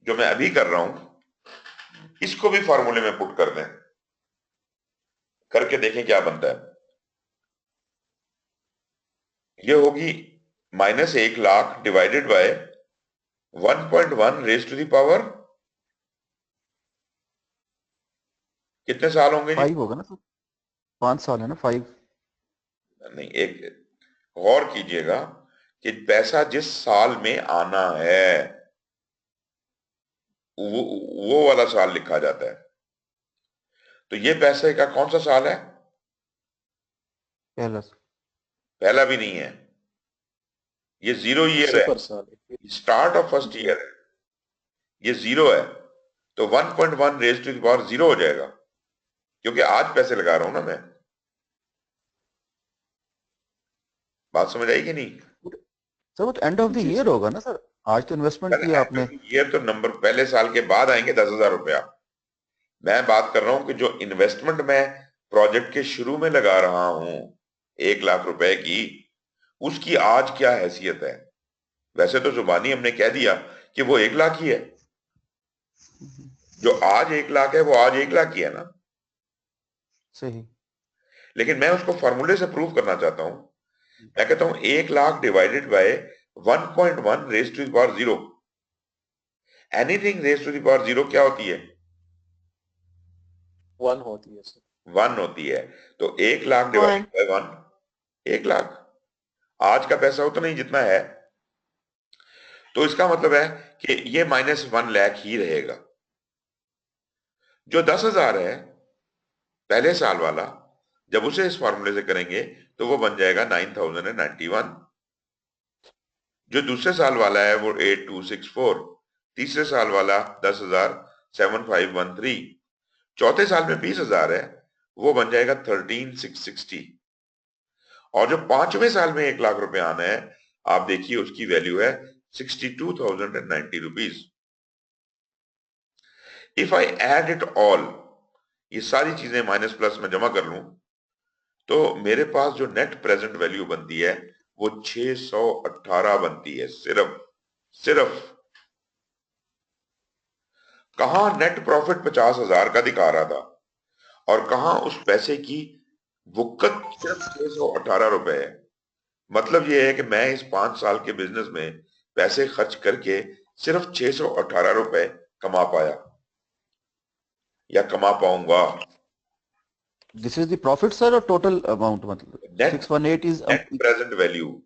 S1: जो मैं अभी कर रहा हूं, इसको भी फॉर्मूले में पुट कर दें, करके देखें क्या बनता है। ये होगी -1 lakh divided by 1.1 raise to the power, कितने साल होंगे जी?
S4: 5 होगा ना सर, 5 साल है ना, 5।
S1: नहीं, एक गौर कीजिएगा कि पैसा जिस साल में आना है वो वाला साल लिखा जाता है। तो ये पैसे का कौन सा साल है?
S4: पहला
S1: पहला भी नहीं है, ये 0 ईयर है,
S2: सिफर साल।
S1: स्टार्ट ऑफ फर्स्ट ईयर है, ये 0 है। तो 1.1 रेज टू द पावर 0 हो जाएगा, क्योंकि आज पैसे लगा रहा हूं ना मैं। बात समझ आई कि नहीं?
S4: सर वो तो एंड ऑफ द ईयर होगा ना सर, आज तो इन्वेस्टमेंट किया आपने।
S1: ये तो नंबर पहले साल के बाद आएंगे 10,000 रुपया। मैं बात कर रहा हूं कि जो इन्वेस्टमेंट मैं प्रोजेक्ट के शुरू में लगा रहा हूं 1 लाख रुपए की, उसकी आज क्या हैसियत है। वैसे तो जुबानी हमने कह दिया कि वो 1 लाख ही है, जो आज 1 लाख है वो आज 1 लाख ही है ना।
S4: सही।
S1: लेकिन मैं उसको फॉर्मूले से प्रूव करना चाहता हूं। मैं कहता हूं 1 lakh divided by 1.1 raise to the power 0। Anything raise to the power 0 क्या होती है?
S2: 1 होती है सर।
S1: 1 होती है। तो 1 लाख डिवाइडेड बाय 1, 1 लाख। आज का पैसा उतना ही जितना है, तो इसका मतलब है कि ये -1 लाख ही रहेगा। जो 10,000 है पहले साल वाला, जब उसे इस फॉर्मूले से करेंगे तो वो बन जाएगा 9,091। जो दूसरे साल वाला है वो 8,264, तीसरे साल वाला 10,000 7,513, चौथे साल में 20,000 है, वो बन जाएगा 13,660। और जो 5वें साल में 1 लाख रुपए आना है, आप देखिए उसकी वैल्यू है 62,090 rupees. If I add it all, ये सारी चीजें माइनस प्लस में जमा कर लूं, तो मेरे पास जो नेट प्रेजेंट वैल्यू बनती है वो 618 बनती है। सिर्फ कहां नेट प्रॉफिट 50,000 का दिखा रहा था और कहां उस पैसे की वुकत सिर्फ 618 रुपए है। मतलब ये है कि मैं इस 5 साल के बिजनेस में पैसे खर्च करके सिर्फ 618 रुपए कमा पाया। या कमा पाऊंगा।
S4: This is the profit, sir, or total amount? मतलब
S1: net
S4: 618 is
S1: net present value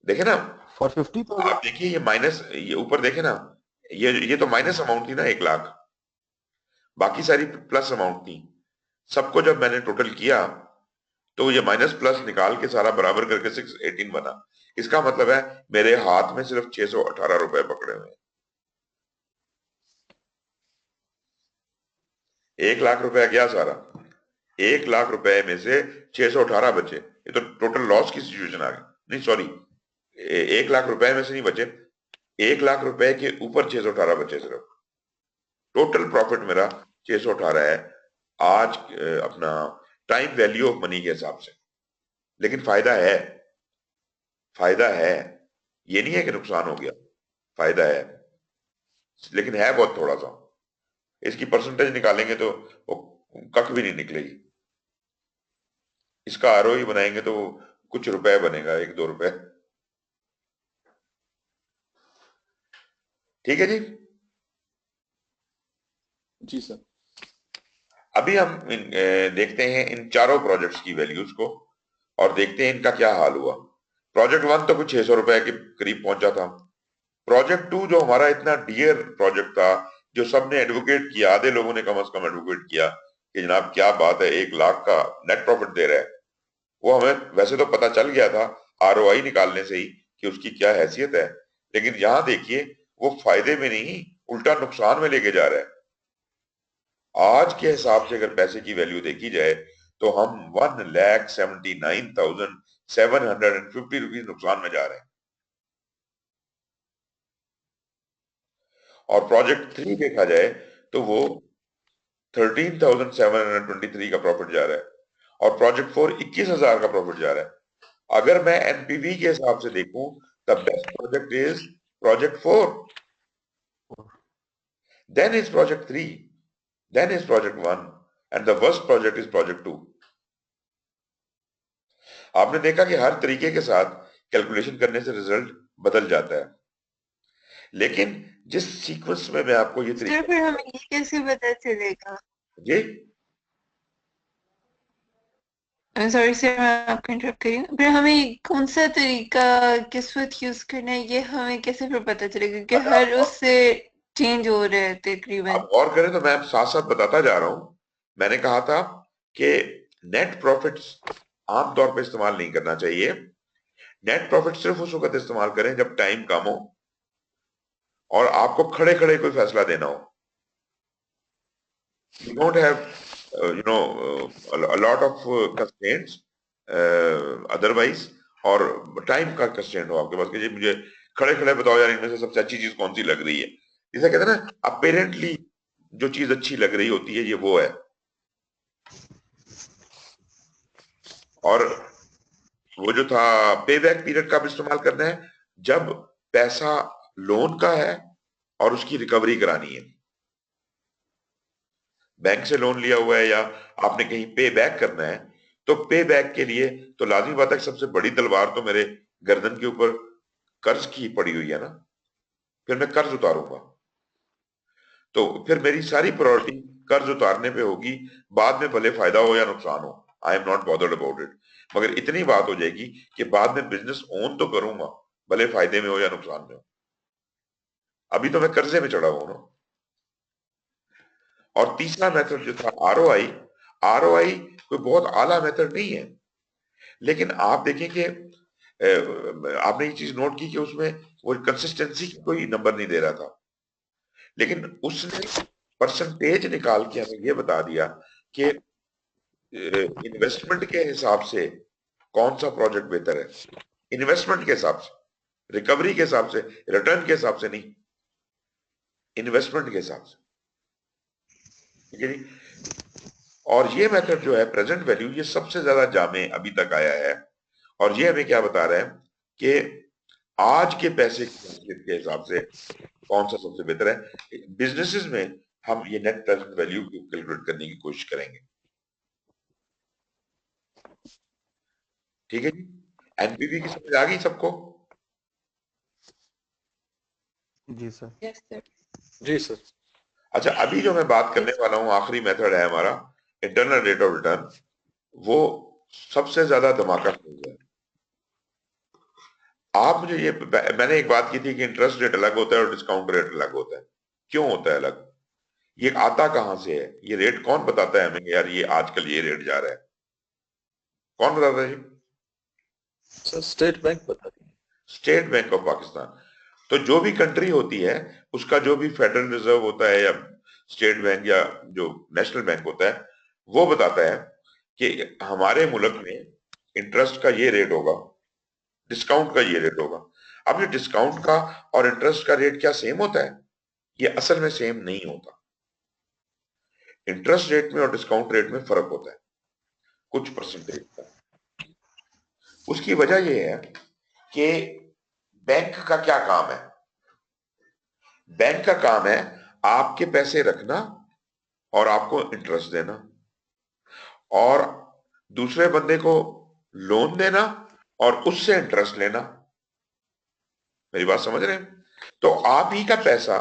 S1: देखे ना,
S4: for 50,000.
S1: आप देखिए ये माइनस, ये ऊपर देखे ना, ये तो माइनस अमाउंट थी ना 1 लाख, बाकी सारी प्लस अमाउंट थी। सबको जब मैंने टोटल किया तो ये माइनस प्लस निकाल के सारा बराबर करके 618 बना। इसका मतलब है मेरे हाथ में सिर्फ 618 रुपए पकड़े हुए हैं। 1 लाख रुपया गया सारा, 1 लाख रुपए में से 618 बचे। ये तो टोटल लॉस की सिचुएशन आ गई। नहीं सॉरी, 1 लाख रुपए में से नहीं बचे, 1 लाख रुपए के ऊपर 618 बचे सिर्फ। टोटल प्रॉफिट मेरा 618 है आज अपना टाइम वैल्यू ऑफ मनी के हिसाब से। लेकिन फायदा है, फायदा है, ये नहीं है कि नुकसान हो गया, फायदा है, लेकिन है बहुत थोड़ा सा। इसकी परसेंटेज निकालेंगे तो वो कख भी नहीं निकलेगी। इसका आरओई बनाएंगे तो कुछ रुपए बनेगा, 1-2 रुपए। ठीक है जी।
S2: जी सर।
S1: अभी हम देखते हैं इन चारों प्रोजेक्ट्स की वैल्यूज को और देखते हैं इनका क्या हाल हुआ। प्रोजेक्ट 1 तो कुछ 600 रुपए के करीब पहुंचा था। प्रोजेक्ट 2 जो हमारा इतना डियर प्रोजेक्ट था, जो सबने एडवोकेट किया, आधे लोगों ने कम से कम एडवोकेट किया कि जनाब क्या बात है, 1 लाख का नेट प्रॉफिट दे रहा है, वो हमें वैसे तो पता चल गया था आरओआई निकालने से ही कि उसकी क्या हैसियत है। लेकिन यहां देखिए वो फायदे में नहीं उल्टा नुकसान में लेके जा रहा है। आज के हिसाब से अगर पैसे की वैल्यू देखी जाए तो हम 1,79,750 रुपीज नुकसान में जा रहे हैं। और प्रोजेक्ट 3 देखा जाए तो वो 13,723 का प्रॉफिट जा रहा है और प्रोजेक्ट 4 21,000 का प्रॉफिट जा रहा है। अगर मैं एनपीवी के हिसाब से देखूं, the best project is project 4, then is project 3, then is project 1 and the worst project is project 2। आपने देखा कि हर तरीके के साथ कैलकुलेशन करने से रिजल्ट बदल जाता है, लेकिन जिस सीक्वेंस में मैं आपको ये
S5: सर
S1: तरीका,
S5: फिर हमें ये कैसे पता चलेगा?
S1: जी
S5: सॉरी सर मैं आपको इंटरप्ट करी हूँ। फिर हमें कौन सा तरीका किस वक्त यूज करना है ये हमें कैसे फिर पता चलेगा कि
S1: अगर
S5: हर
S1: आप
S5: उससे चेंज हो रहे हैं तकरीबन?
S1: गौर करें तो मैं साथ साथ बताता जा रहा हूं। मैंने कहा था कि नेट प्रॉफिट्स आमतौर पर इस्तेमाल नहीं करना चाहिए। नेट प्रॉफिट सिर्फ उस वक्त इस्तेमाल करें जब टाइम कम हो और आपको खड़े खड़े कोई फैसला देना हो। You don't have a lot of constraints otherwise, और टाइम का कंस्ट्रेंट हो आपके पास कि जी मुझे खड़े खड़े बताओ यार इनमें से सबसे अच्छी चीज कौन सी लग रही है। जैसे कहते हैं ना, अपेरेंटली जो चीज अच्छी लग रही होती है ये वो है। और वो जो था पे बैक पीरियड का भी इस्तेमाल करना है जब पैसा लोन का है और उसकी रिकवरी करानी है। बैंक से लोन लिया हुआ है या आपने कहीं पे बैक करना है, तो पे बैक के लिए तो लाजमी बात है सबसे बड़ी तलवार तो मेरे गर्दन के ऊपर कर्ज की पड़ी हुई है ना, फिर मैं कर्ज उतारूंगा। तो फिर मेरी सारी प्रायोरिटी कर्ज उतारने पे होगी, बाद में भले फायदा हो या नुकसान हो, आई am not bothered about it. मगर इतनी बात हो जाएगी कि बाद में बिजनेस ओन तो करूंगा, भले फायदे में हो या नुकसान में हो। अभी तो मैं कर्जे में चढ़ा हुआ ना। और तीसरा मेथड जो था आरओआई, आरओआई कोई बहुत आला मेथड नहीं है, लेकिन आप देखें कि आपने ये चीज नोट की कि उसमें वो कंसिस्टेंसी की कोई नंबर नहीं दे रहा था, लेकिन उसने परसेंटेज निकाल के हमें ये बता दिया कि इन्वेस्टमेंट के हिसाब से कौन सा प्रोजेक्ट बेहतर है। इन्वेस्टमेंट के हिसाब से, रिकवरी के हिसाब से, रिटर्न के हिसाब से नहीं, इन्वेस्टमेंट के हिसाब से। ठीक है जी। और ये मेथड जो है प्रेजेंट वैल्यू, ये सबसे ज्यादा जामे अभी तक आया है और ये हमें क्या बता रहा है कि आज के पैसे की हैसियत के हिसाब से कौन सा सबसे बेहतर है। बिजनेसेस में हम ये नेट प्रेजेंट वैल्यू कैलकुलेट करने की कोशिश करेंगे। ठीक है जी। एनपीवी की समझ आ गई सबको?
S4: जी सर।
S5: Yes sir.
S2: जी सर।
S1: अच्छा, अभी जो मैं बात करने वाला हूँ, आखिरी मेथड है हमारा इंटरनल रेट ऑफ रिटर्न, वो सबसे ज्यादा धमाका है। आप मुझे ये, मैंने एक बात की थी कि इंटरेस्ट रेट अलग होता है और डिस्काउंट रेट अलग होता है। क्यों होता है अलग? ये आता कहां से है? ये रेट कौन बताता है हमें यार ये आजकल ये रेट जा रहा है? कौन बताता है जी?
S2: सर स्टेट बैंक बताती है।
S1: State bank of Pakistan. तो जो भी कंट्री होती है उसका जो भी फेडरल रिजर्व होता है या स्टेट बैंक या जो नेशनल बैंक होता है वो बताता है कि हमारे मुल्क में इंटरेस्ट का ये रेट होगा, डिस्काउंट का ये रेट होगा। अब ये डिस्काउंट का और इंटरेस्ट का रेट क्या सेम होता है? ये असल में सेम नहीं होता। इंटरेस्ट रेट में और डिस्काउंट रेट में फर्क होता है कुछ परसेंटेज का। उसकी वजह यह है कि बैंक का क्या काम है? बैंक का काम है आपके पैसे रखना और आपको इंटरेस्ट देना और दूसरे बंदे को लोन देना और उससे इंटरेस्ट लेना। मेरी बात समझ रहे हैं? तो आप ही का पैसा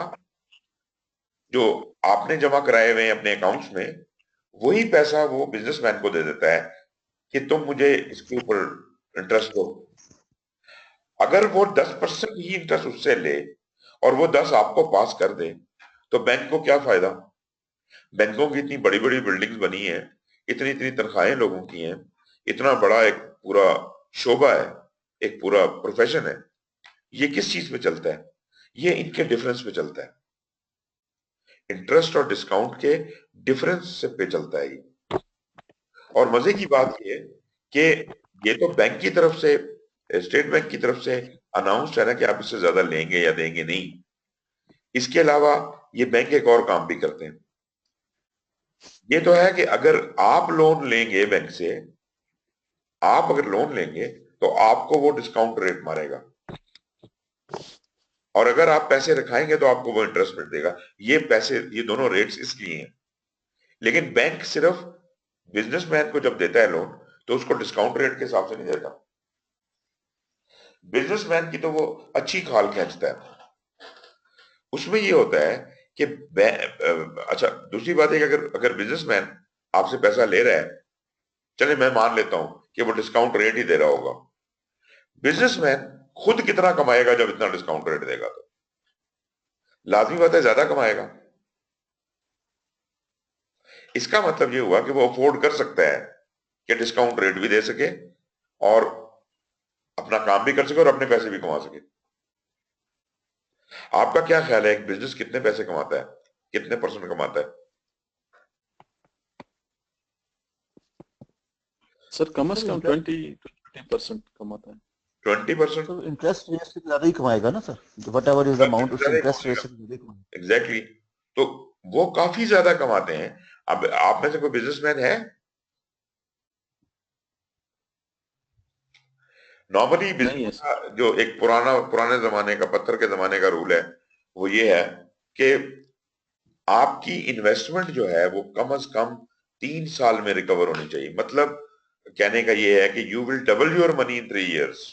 S1: जो आपने जमा कराए हुए हैं अपने अकाउंट्स में, वही पैसा वो बिजनेसमैन को दे देता है कि तुम मुझे इसके ऊपर इंटरेस्ट दो। अगर वो 10% ही इंटरेस्ट उससे ले और वो 10 आपको पास कर दे तो बैंक को क्या फायदा? बैंकों की इतनी बड़ी बड़ी बिल्डिंग्स बनी है, इतनी इतनी तनख्वाहें लोगों की हैं, इतना बड़ा एक पूरा शोबा है, एक पूरा प्रोफेशन है। ये किस चीज पे चलता है? ये इनके डिफरेंस पे चलता है। इंटरेस्ट और डिस्काउंट के डिफरेंस से पे चलता है ये। और मजे की बात ये कि ये तो बैंक की तरफ से, स्टेट बैंक की तरफ से अनाउंस्ड है ना कि आप इससे ज्यादा लेंगे या देंगे नहीं। इसके अलावा ये बैंक एक और काम भी करते हैं। ये तो है कि अगर आप लोन लेंगे बैंक से, आप अगर लोन लेंगे तो आपको वो डिस्काउंट रेट मारेगा और अगर आप पैसे रखाएंगे तो आपको वो इंटरेस्ट रेट देगा। ये पैसे, ये दोनों रेट्स इसलिए हैं। लेकिन बैंक सिर्फ बिजनेसमैन को जब देता है लोन तो उसको डिस्काउंट रेट के हिसाब से नहीं देता। बिजनेसमैन की तो वो अच्छी खाल खींचता है। उसमें ये होता है कि अच्छा, दूसरी बात है कि अगर अगर बिजनेसमैन आपसे पैसा ले रहा है, चले मैं मान लेता हूं कि वो डिस्काउंट रेट ही दे रहा होगा, बिजनेसमैन खुद कितना कमाएगा जब इतना डिस्काउंट रेट देगा? तो लाजमी बात है ज्यादा कमाएगा। इसका मतलब ये हुआ कि वो अफोर्ड कर सकता है कि डिस्काउंट रेट भी दे सके और अपना काम भी कर सके और अपने पैसे भी कमा सके। आपका क्या ख्याल है एक बिजनेस कितने पैसे कमाता है, कितने परसेंट कमाता है?
S2: सर कम से कम
S4: Sir,
S2: 20% कमाता है।
S1: 20%?
S4: तो इंटरेस्ट रेट से ज्यादा ही कमाएगा ना sir, what ever is the amount उससे इंटरेस्ट रेट से ज्यादा ही कमाएगा।
S1: एग्जैक्टली। तो वो काफी ज्यादा कमाते हैं। अब आप में से कोई बिजनेसमैन है? नॉर्मली
S2: नहीं है
S1: बिजनेस
S2: सर।
S1: का जो एक पुराने जमाने का, पत्थर के जमाने का रूल है, वो ये है कि आपकी इन्वेस्टमेंट जो है वो कम से कम 3 साल में रिकवर होनी चाहिए। मतलब कहने का ये है कि you will double your money in 3 years।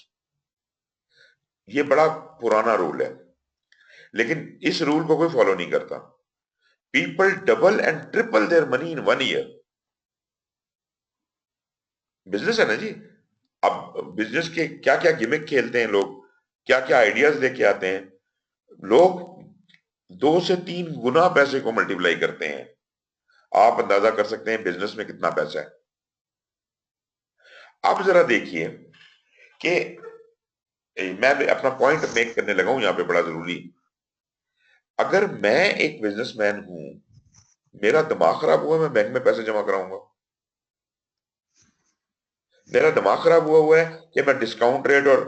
S1: ये बड़ा पुराना रूल है, लेकिन इस रूल को कोई फॉलो नहीं करता। People double and triple their money in 1 year। Business है ना जी। अब बिजनेस के क्या क्या गिमिक खेलते हैं लोग, क्या क्या आइडियाज लेके आते हैं लोग। 2 से 3 गुना पैसे को मल्टीप्लाई करते हैं। आप अंदाजा कर सकते हैं बिजनेस में कितना पैसा है। आप जरा देखिए कि मैं अपना पॉइंट मेक करने लगा हूं यहां पे, बड़ा जरूरी। अगर मैं एक बिजनेसमैन हूं, मेरा दिमाग खराब हुआ, मैं बैंक में पैसे जमा कराऊंगा? मेरा दिमाग खराब हुआ है कि मैं डिस्काउंट रेट और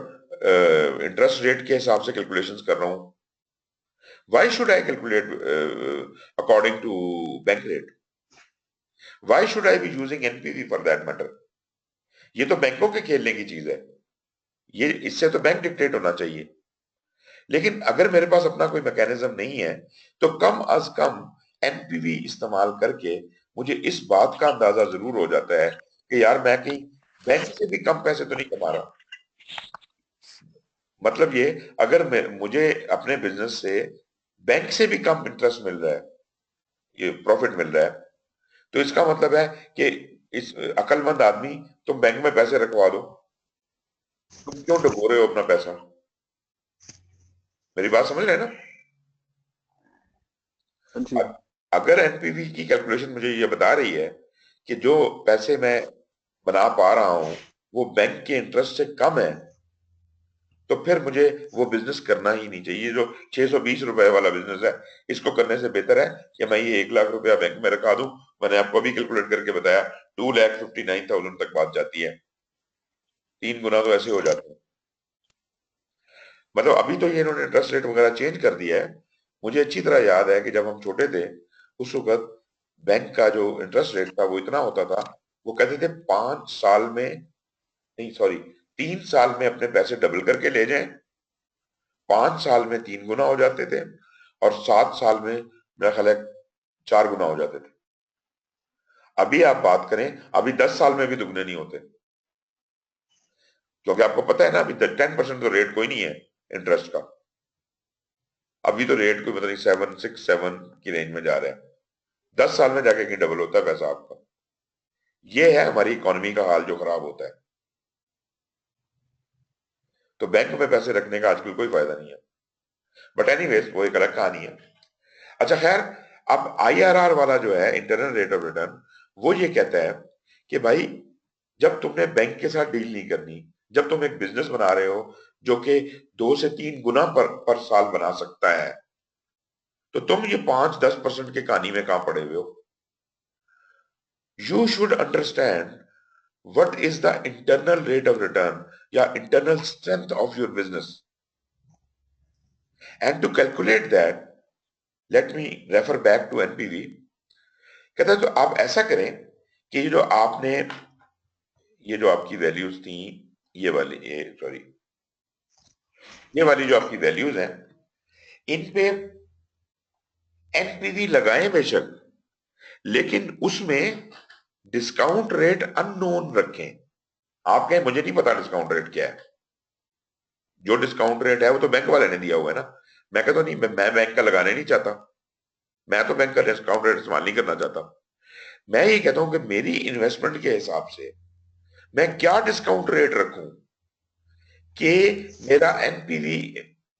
S1: इंटरेस्ट रेट के हिसाब से कैलकुलेशंस कर रहा हूं। Why should I calculate according to bank rate? Why should I be using NPV for that matter? ये तो बैंकों के खेलने की चीज है। ये इससे तो बैंक डिक्टेट होना चाहिए। लेकिन अगर मेरे पास अपना कोई मैकेनिज्म नहीं है तो कम अज कम एनपीवी इस्तेमाल करके मुझे इस बात का अंदाजा जरूर हो जाता है कि यार मैं कहीं बैंक से भी कम पैसे तो नहीं कमा रहा। मतलब ये, अगर मुझे अपने बिजनेस से बैंक से भी कम इंटरेस्ट मिल रहा है ये प्रॉफिट मिल रहा है, तो इसका मतलब है कि इस अक्लमंद आदमी तुम बैंक में पैसे रखवा दो, तुम क्यों डुबो रहे हो अपना पैसा? मेरी बात समझ रहे हैं ना?
S2: जी
S1: अगर एनपीवी की कैलकुलेशन मुझे ये बता रही है कि जो पैसे मैं बना पा रहा हूं वो बैंक के इंटरेस्ट से कम है, तो फिर मुझे वो बिजनेस करना ही नहीं चाहिए। जो 620 रुपए वाला बिजनेस है, इसको करने से बेहतर है कि मैं ये 1 लाख रुपया बैंक में रखा दूं। मैंने आपको अभी कैलकुलेट करके बताया 2,59,000 तक बात जाती है, 3 गुना तो ऐसे हो जाते हैं। मतलब अभी तो ये इन्होंने इंटरेस्ट रेट वगैरह चेंज कर दिया है। मुझे अच्छी तरह याद है कि जब हम छोटे थे उस वक्त बैंक का जो इंटरेस्ट रेट था वो इतना होता था, वो कहते थे 5 साल में, नहीं सॉरी, 3 साल में अपने पैसे डबल करके ले जाएं। 5 साल में 3 गुना हो जाते थे और 7 साल में मेरा ख्याल है 4 गुना हो जाते थे। अभी आप बात करें, अभी 10 साल में भी दुगने नहीं होते, क्योंकि आपको पता है ना अभी 10% तो रेट कोई नहीं है इंटरेस्ट का। अभी तो रेट कोई पता नहीं 7, 6, 7 की रेंज में जा रहा है। 10 साल में जाके कहीं डबल होता है पैसा आपका। ये है हमारी इकोनॉमी का हाल जो खराब होता है। तो बैंक में पैसे रखने का आजकल कोई फायदा नहीं है। बट एनीवेज वो एक अलग कहानी है। अच्छा खैर, अब आईआरआर वाला जो है इंटरनल रेट ऑफ रिटर्न, वो ये कहता है कि भाई जब तुमने बैंक के साथ डील नहीं करनी, जब तुम एक बिजनेस बना रहे हो जो कि 2 से 3 गुना पर साल बना सकता है, तो तुम ये 5-10% के कहानी में कहां पड़े हुए हो? You should understand what is the internal rate of return या internal strength of your business, and to calculate that let me refer back to NPV। कहता है तो आप ऐसा करें कि ये जो आपने, ये जो आपकी वैल्यूज थी, ये वाली, ये सॉरी, ये वाली जो आपकी वैल्यूज हैं, इन पे एनपीवी लगाएं बेशक, लेकिन उसमें डिस्काउंट रेट अननोन रखें। आप कहें मुझे नहीं पता डिस्काउंट रेट क्या है, जो डिस्काउंट रेट है वो तो बैंक वाले ने दिया हुआ है ना। मैं कहता नहीं, मैं बैंक का लगाने नहीं चाहता, मैं तो बैंक का डिस्काउंट रेट इस्तेमाल नहीं करना चाहता। मैं ये कहता हूं कि मेरी इन्वेस्टमेंट के हिसाब से मैं क्या डिस्काउंट रेट रखूं कि मेरा एनपीवी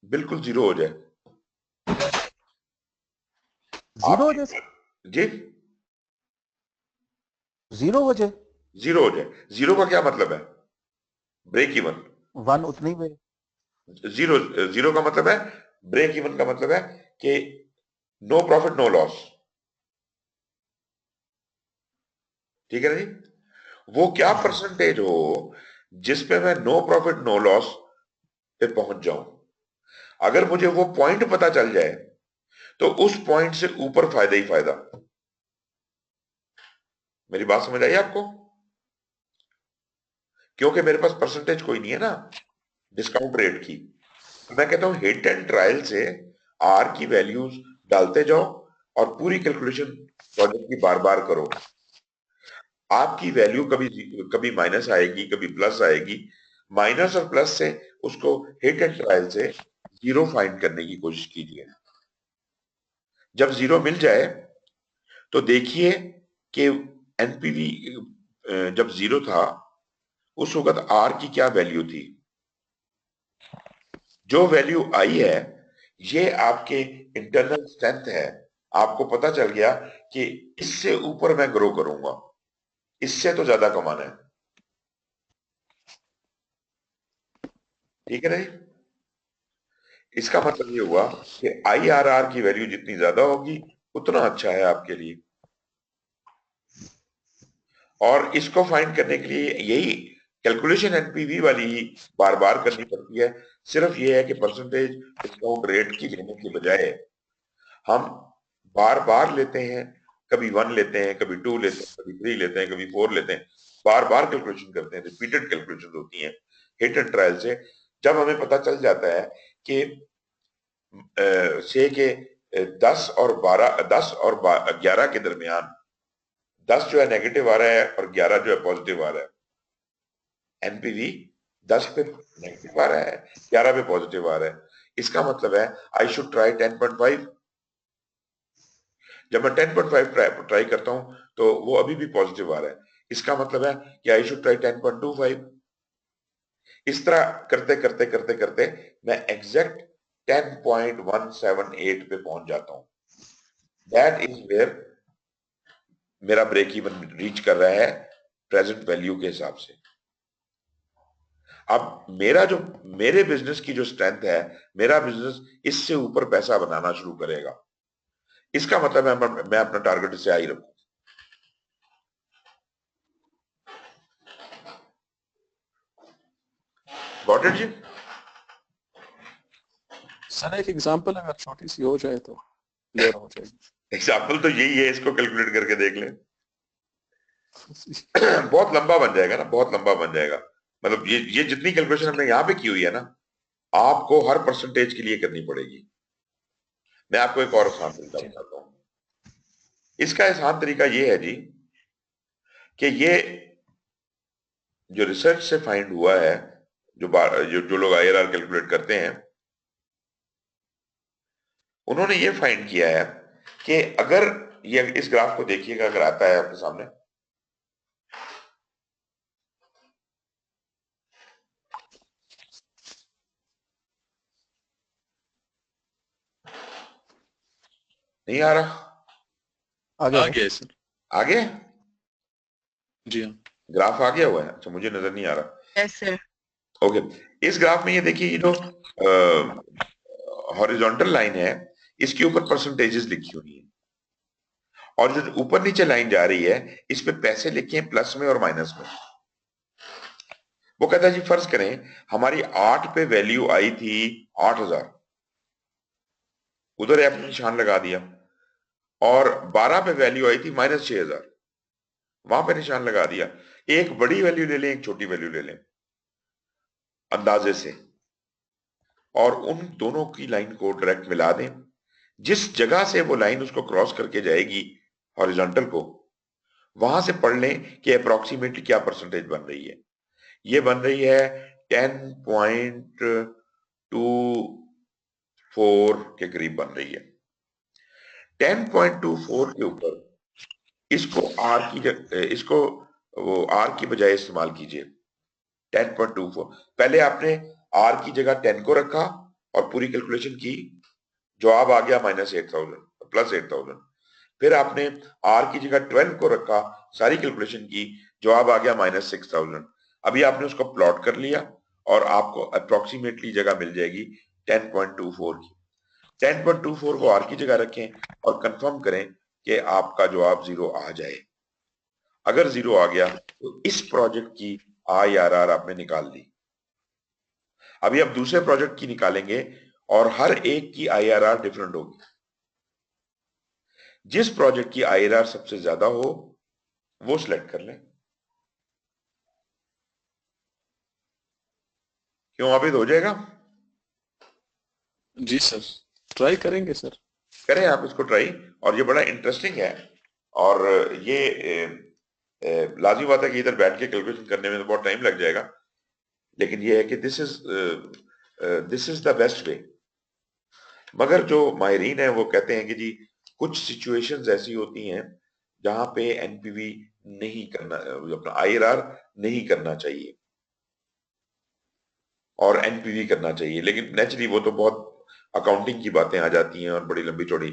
S1: बिल्कुल जीरो हो जाए।
S4: जीरो हो
S1: आप
S4: जाए,
S1: जी,
S4: जीरो हो जाए,
S1: जीरो हो जाए। जीरो का क्या मतलब है? Break even.
S4: 1 उतनी में।
S1: जीरो, जीरो का मतलब है, ब्रेक इवन का मतलब है कि नो प्रॉफिट नो लॉस। ठीक है ना जी? वो क्या परसेंटेज हो जिस पे मैं नो प्रॉफिट नो लॉस पे पहुंच जाऊं। अगर मुझे वो पॉइंट पता चल जाए तो उस पॉइंट से ऊपर फायदा ही फायदा। मेरी बात समझ आई आपको? क्योंकि मेरे पास परसेंटेज कोई नहीं है ना डिस्काउंट रेट की। तो मैं कहता हूं हिट एंड ट्रायल से आर की वैल्यूज डालते जाओ और पूरी कैलकुलेशन प्रोजेक्ट की बार बार करो। आपकी वैल्यू कभी कभी माइनस आएगी, कभी प्लस आएगी। माइनस और प्लस से उसको हिट एंड ट्रायल से जीरो फाइंड करने की कोशिश कीजिए। जब जीरो मिल जाए तो देखिए कि एनपीवी जब जीरो था उस वक्त आर की क्या वैल्यू थी। जो वैल्यू आई है ये आपके इंटरनल स्ट्रेंथ है। आपको पता चल गया कि इससे ऊपर मैं ग्रो करूंगा, इससे तो ज्यादा कमाना है। ठीक है ना जी? इसका मतलब ये हुआ कि आईआरआर की वैल्यू जितनी ज्यादा होगी उतना अच्छा है आपके लिए। और इसको फाइंड करने के लिए यही कैलकुलेशन एनपीवी वाली ही बार बार करनी पड़ती है। सिर्फ ये है कि परसेंटेज डिस्काउंट रेट की लेने की बजाय हम बार बार लेते हैं, कभी 1 लेते हैं, कभी 2 लेते हैं, कभी 3 लेते हैं, कभी 4 लेते हैं। बार बार कैलकुलेशन करते हैं, रिपीटेड कैलकुलेशन होती हैं हिट एंड ट्रायल से। जब हमें पता चल जाता है कि से के 10 और 12, 10 और 11 के दरमियान 10 जो है नेगेटिव आ रहा है और 11 जो है पॉजिटिव आ रहा है, एनपीवी 10 पे नेगेटिव आ रहा है, 11 पे पॉजिटिव आ रहा है, इसका मतलब है आई शुड ट्राई 10.5। जब मैं 10.5 ट्राई करता हूं तो वो अभी भी पॉजिटिव आ रहा है, इसका मतलब है कि आई शुड ट्राई 10.25। इस तरह करते करते करते करते मैं एग्जैक्ट 10.178 पे पहुंच जाता हूं। दैट इज वेयर मेरा ब्रेक इवन रीच कर रहा है प्रेजेंट वैल्यू के हिसाब से। अब मेरे बिजनेस की जो स्ट्रेंथ है, मेरा बिजनेस इससे ऊपर पैसा बनाना शुरू करेगा, इसका मतलब है मैं अपना टारगेट इससे हाई रखूं। गॉट इट जी?
S2: सर एक एग्जांपल अगर छोटी सी हो जाए तो क्लियर हो जाएगी।
S1: एग्जाम्पल तो यही है, इसको कैलकुलेट करके देख लें। बहुत लंबा बन जाएगा ना, बहुत लंबा बन जाएगा। मतलब ये जितनी कैलकुलेशन हमने यहाँ पे की हुई है ना, आपको हर परसेंटेज के लिए करनी पड़ेगी। मैं आपको एक और आसान तरीका बताता हूँ। इसका आसान तरीका ये है जी कि ये जो रिसर्च से फाइंड हुआ है, जो लोग आईआरआर कैलकुलेट करते हैं, उन्होंने ये फाइंड किया है कि अगर ये इस ग्राफ को देखिएगा, अगर आता है आपके सामने, नहीं आ रहा?
S2: आगे सर,
S1: आगे
S2: जी हाँ।
S1: ग्राफ आ गया हुआ है? अच्छा, मुझे नजर नहीं आ रहा।
S5: Yes sir.
S1: ओके, इस ग्राफ में ये देखिए, ये जो हॉरिजॉन्टल लाइन है, इसके ऊपर परसेंटेजेस लिखी हुई है, और जो ऊपर नीचे लाइन जा रही है, इस पे पैसे लिखे हैं प्लस में और माइनस में। वो कहता है जी, फर्ज करें हमारी 8 पे वैल्यू आई थी 8000, उधर आपने निशान लगा दिया, और 12 पे वैल्यू आई थी -6000, वहां पे निशान लगा दिया। एक बड़ी वैल्यू ले लें, एक छोटी वैल्यू ले लें अंदाजे से, और उन दोनों की लाइन को डायरेक्ट मिला दें। जिस जगह से वो लाइन उसको क्रॉस करके जाएगी हॉरिजॉन्टल को, वहां से पढ़ लें कि अप्रोक्सीमेटली क्या परसेंटेज बन रही है। ये बन रही है 10.24 के करीब बन रही है। 10.24 के ऊपर इसको वो आर की बजाय इस्तेमाल कीजिए। 10.24, पहले आपने आर की जगह 10 को रखा और पूरी कैलकुलेशन की, जवाब आ गया -8000 +8000। फिर आपने आर की जगह 12 को रखा, सारी कैलकुलेशन की, जवाब आ गया -6000। अभी आपने उसको प्लॉट कर लिया और आपको अप्रोक्सीमेटली जगह मिल जाएगी 10.24 की। 10.24 को आर की जगह रखें और कंफर्म करें कि आपका जवाब 0 आ जाए। अगर 0 आ गया तो इस प्रोजेक्ट की आईआरआर आपने निकाल ली। अभी आप दूसरे प्रोजेक्ट की निकालेंगे और हर एक की आईआरआर डिफरेंट होगी। जिस प्रोजेक्ट की आईआरआर सबसे ज्यादा हो वो सिलेक्ट कर लें। क्यों आबिद, हो जाएगा?
S2: जी सर, ट्राई करेंगे सर।
S1: करें आप इसको ट्राई, और ये बड़ा इंटरेस्टिंग है। और ये लाजमी बात है कि इधर बैठ के कैलकुलेशन करने में तो बहुत टाइम लग जाएगा, लेकिन ये है कि this is the best way. मगर जो माहिरीन है वो कहते हैं कि जी कुछ सिचुएशंस ऐसी होती हैं जहां पे एनपीवी नहीं करना, अपना आईआरआर नहीं करना चाहिए और एनपीवी करना चाहिए। लेकिन नेचुरली वो तो बहुत अकाउंटिंग की बातें आ जाती हैं और बड़ी लंबी चौड़ी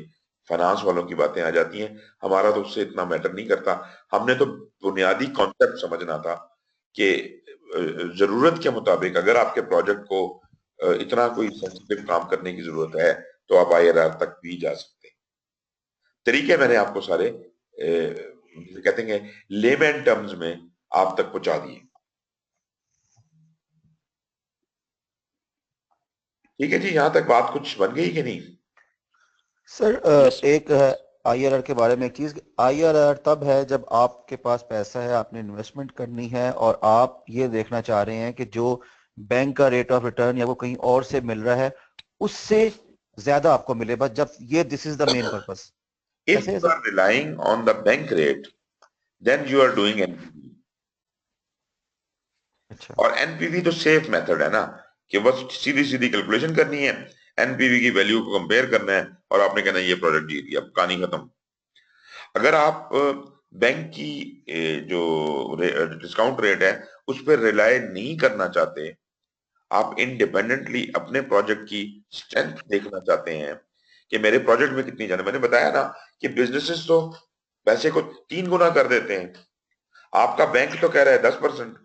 S1: फाइनेंस वालों की बातें आ जाती हैं। हमारा तो उससे इतना मैटर नहीं करता। हमने तो बुनियादी कॉन्सेप्ट समझना था कि जरूरत के मुताबिक अगर आपके प्रोजेक्ट को इतना कोई सेंसिटिव काम करने की जरूरत है तो आप आईआरआर तक भी जा सकते हैं। तरीके मैंने आपको सारे कहते हैं लेमैन टर्म्स में आप तक पहुंचा दिए। ठीक है जी, यहां तक बात कुछ बन गई कि नहीं?
S4: सर एक आईआरआर के बारे में एक चीज, आईआरआर तब है जब आपके पास पैसा है, आपने इन्वेस्टमेंट करनी है और आप ये देखना चाह रहे हैं कि जो बैंक का रेट ऑफ रिटर्न या वो कहीं और से मिल रहा है उससे ज्यादा आपको मिले, बस जब ये this is the main purpose.
S1: If you are relying on the bank rate, then you are doing NPV.
S4: अच्छा,
S1: और एनपीवी तो सेफ मेथड है ना, कि बस सीधी सीधी कैलकुलेशन करनी है, एनपीवी की वैल्यू को कंपेयर करना है और आपने कहना है ये प्रोजेक्ट जीत गया, कहानी खत्म। अगर आप बैंक की जो डिस्काउंट रेट है उस पर रिलाय नहीं करना चाहते, आप इंडिपेंडेंटली अपने प्रोजेक्ट की स्ट्रेंथ देखना चाहते हैं कि मेरे प्रोजेक्ट में कितनी जाने, मैंने बताया ना कि बिजनेसेस तो पैसे को 3 गुना कर देते हैं, आपका बैंक तो कह रहा है 10%।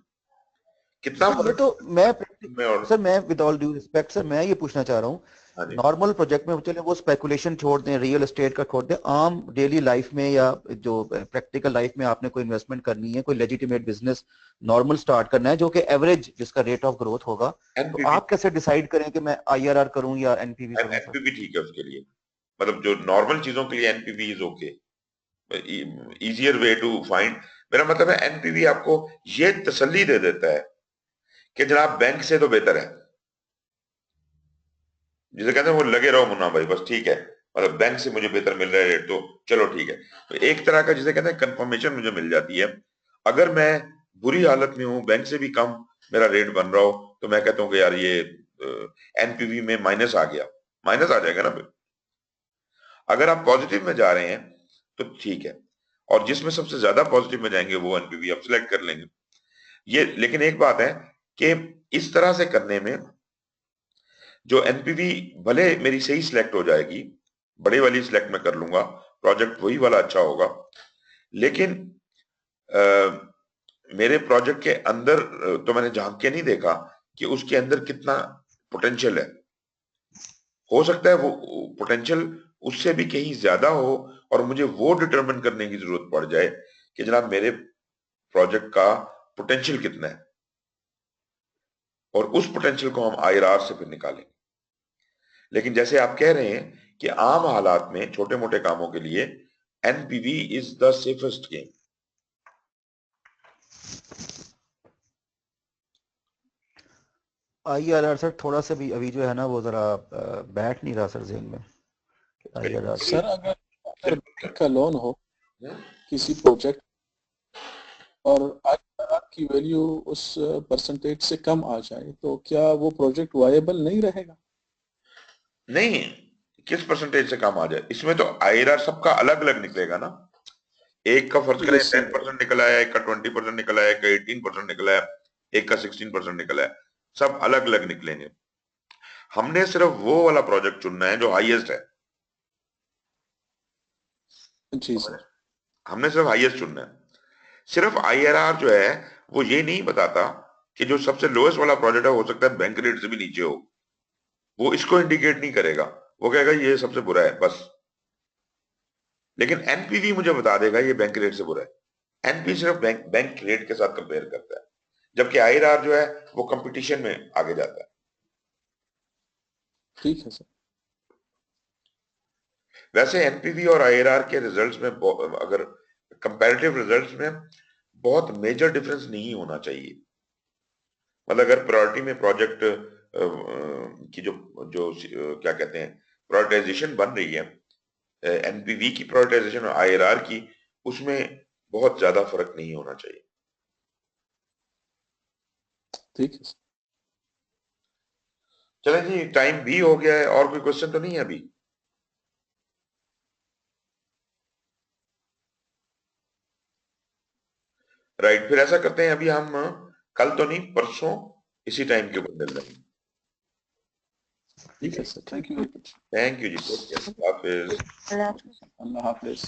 S1: कितना
S4: सर ये
S1: फर्क
S4: तो मैं
S1: में और
S4: सर मैं with all due respect sir मैं ये पूछना चाह रहा हूँ,
S1: हाँ जी
S4: नॉर्मल प्रोजेक्ट में चले वो स्पेकुलेशन छोड़ दें, रियल एस्टेट का छोड़ दें, आम डेली लाइफ में या जो प्रैक्टिकल लाइफ में आपने कोई इन्वेस्टमेंट करनी है, कोई लेजिटिमेट बिजनेस नॉर्मल स्टार्ट करना है जो कि एवरेज जिसका रेट ऑफ ग्रोथ होगा, तो
S1: एनपीवी
S4: आप कैसे डिसाइड करें कि मैं आईआरआर करूं या एनपीवी करूं सर?
S1: एनपीवी ठीक है उसके लिए, मतलब जो नॉर्मल चीजों के लिए NPV is okay, easier way to find. मेरा मतलब है एनपीवी आपको ये तसल्ली दे देता है कि जनाब बैंक से तो बेहतर है, जिसे कहते हैं वो लगे रहो मुन्ना भाई बस ठीक है, मतलब बैंक से मुझे बेहतर मिल रहा है रेट तो चलो ठीक है। तो एक तरह का जिसे कहते हैं कंफर्मेशन मुझे मिल जाती है। अगर मैं बुरी हालत में हूं, बैंक से भी कम मेरा रेट बन रहा हो, तो मैं कहता हूँ कि यार ये एनपीवी में माइनस आ गया, माइनस आ जाएगा ना फिर। अगर आप पॉजिटिव में जा रहे हैं तो ठीक है, और जिसमें सबसे ज्यादा पॉजिटिव में जाएंगे वो एनपीवी आप सिलेक्ट कर लेंगे। ये लेकिन एक बात है कि इस तरह से करने में जो एनपीवी भले मेरी सही सिलेक्ट हो जाएगी, बड़ी वाली सिलेक्ट मैं कर लूंगा, प्रोजेक्ट वही वाला अच्छा होगा, लेकिन आ, मेरे प्रोजेक्ट के अंदर तो मैंने झांक के नहीं देखा कि उसके अंदर कितना पोटेंशियल है। हो सकता है वो पोटेंशियल उससे भी कहीं ज्यादा हो, और मुझे वो डिटरमिन करने की जरूरत पड़ जाए कि जनाब मेरे प्रोजेक्ट का पोटेंशियल कितना है, और उस पोटेंशियल को हम आईआरआर से फिर निकालें। लेकिन जैसे आप कह रहे हैं कि आम हालात में छोटे मोटे कामों के लिए NPV is the safest game.
S4: IRR sir थोड़ा सा भी अभी जो है ना वो जरा बैठ नहीं रहा सर जेहन में, आईआरआर
S2: सर अगर अगर बैंक का लोन हो किसी प्रोजेक्ट और आईआरआर की वैल्यू उस परसेंटेज से कम आ जाए तो क्या वो प्रोजेक्ट वायबल नहीं रहेगा?
S1: नहीं, किस परसेंटेज से कम आ जाए, इसमें तो आईआरआर सबका अलग अलग निकलेगा ना। एक का फर्ज
S2: तो
S1: करें
S2: ये
S1: 10% निकला है, एक का 20% निकला है, एक का 18% निकला है, एक का 16% निकला है, सब अलग अलग निकलेंगे। हमने सिर्फ वो वाला प्रोजेक्ट चुनना है जो हाईएस्ट है।
S2: जी सर।
S1: हमने सिर्फ हाईएस्ट चुनना है। सिर्फ आईआरआर जो है वो ये नहीं बताता कि जो सबसे लोएस्ट वाला प्रोजेक्ट है हो सकता है बैंक रेट से भी नीचे हो, वो इसको इंडिकेट नहीं करेगा, वो कहेगा ये सबसे बुरा है बस। लेकिन एनपीवी मुझे बता देगा ये बैंक रेट से बुरा है। एनपी सिर्फ बैंक रेट के साथ कंपेयर करता है, जबकि आईआरआर जो है वो कंपटीशन में आगे जाता है।
S2: ठीक है सर।
S1: वैसे एनपीवी और आईआरआर के रिजल्ट्स में अगर कंपैरेटिव रिजल्ट्स में बहुत मेजर डिफरेंस नहीं होना चाहिए। मतलब अगर प्रायोरिटी में प्रोजेक्ट की जो जो क्या कहते हैं प्रायोरिटाइजेशन बन रही है, एनपीवी की प्रायोरिटाइजेशन और आईआरआर की, उसमें बहुत ज्यादा फर्क नहीं होना चाहिए।
S2: ठीक है सर।
S1: चलें जी, टाइम भी हो गया है, और कोई क्वेश्चन तो नहीं है अभी? राइट, फिर ऐसा करते हैं अभी हम कल तो नहीं परसों इसी टाइम के ऊपर मिल रहे हैं।
S2: ठीक है sir. Thank you very much.
S1: Thank you जी, टेक केयर, हाफिज।
S2: अल्लाह हाफिज।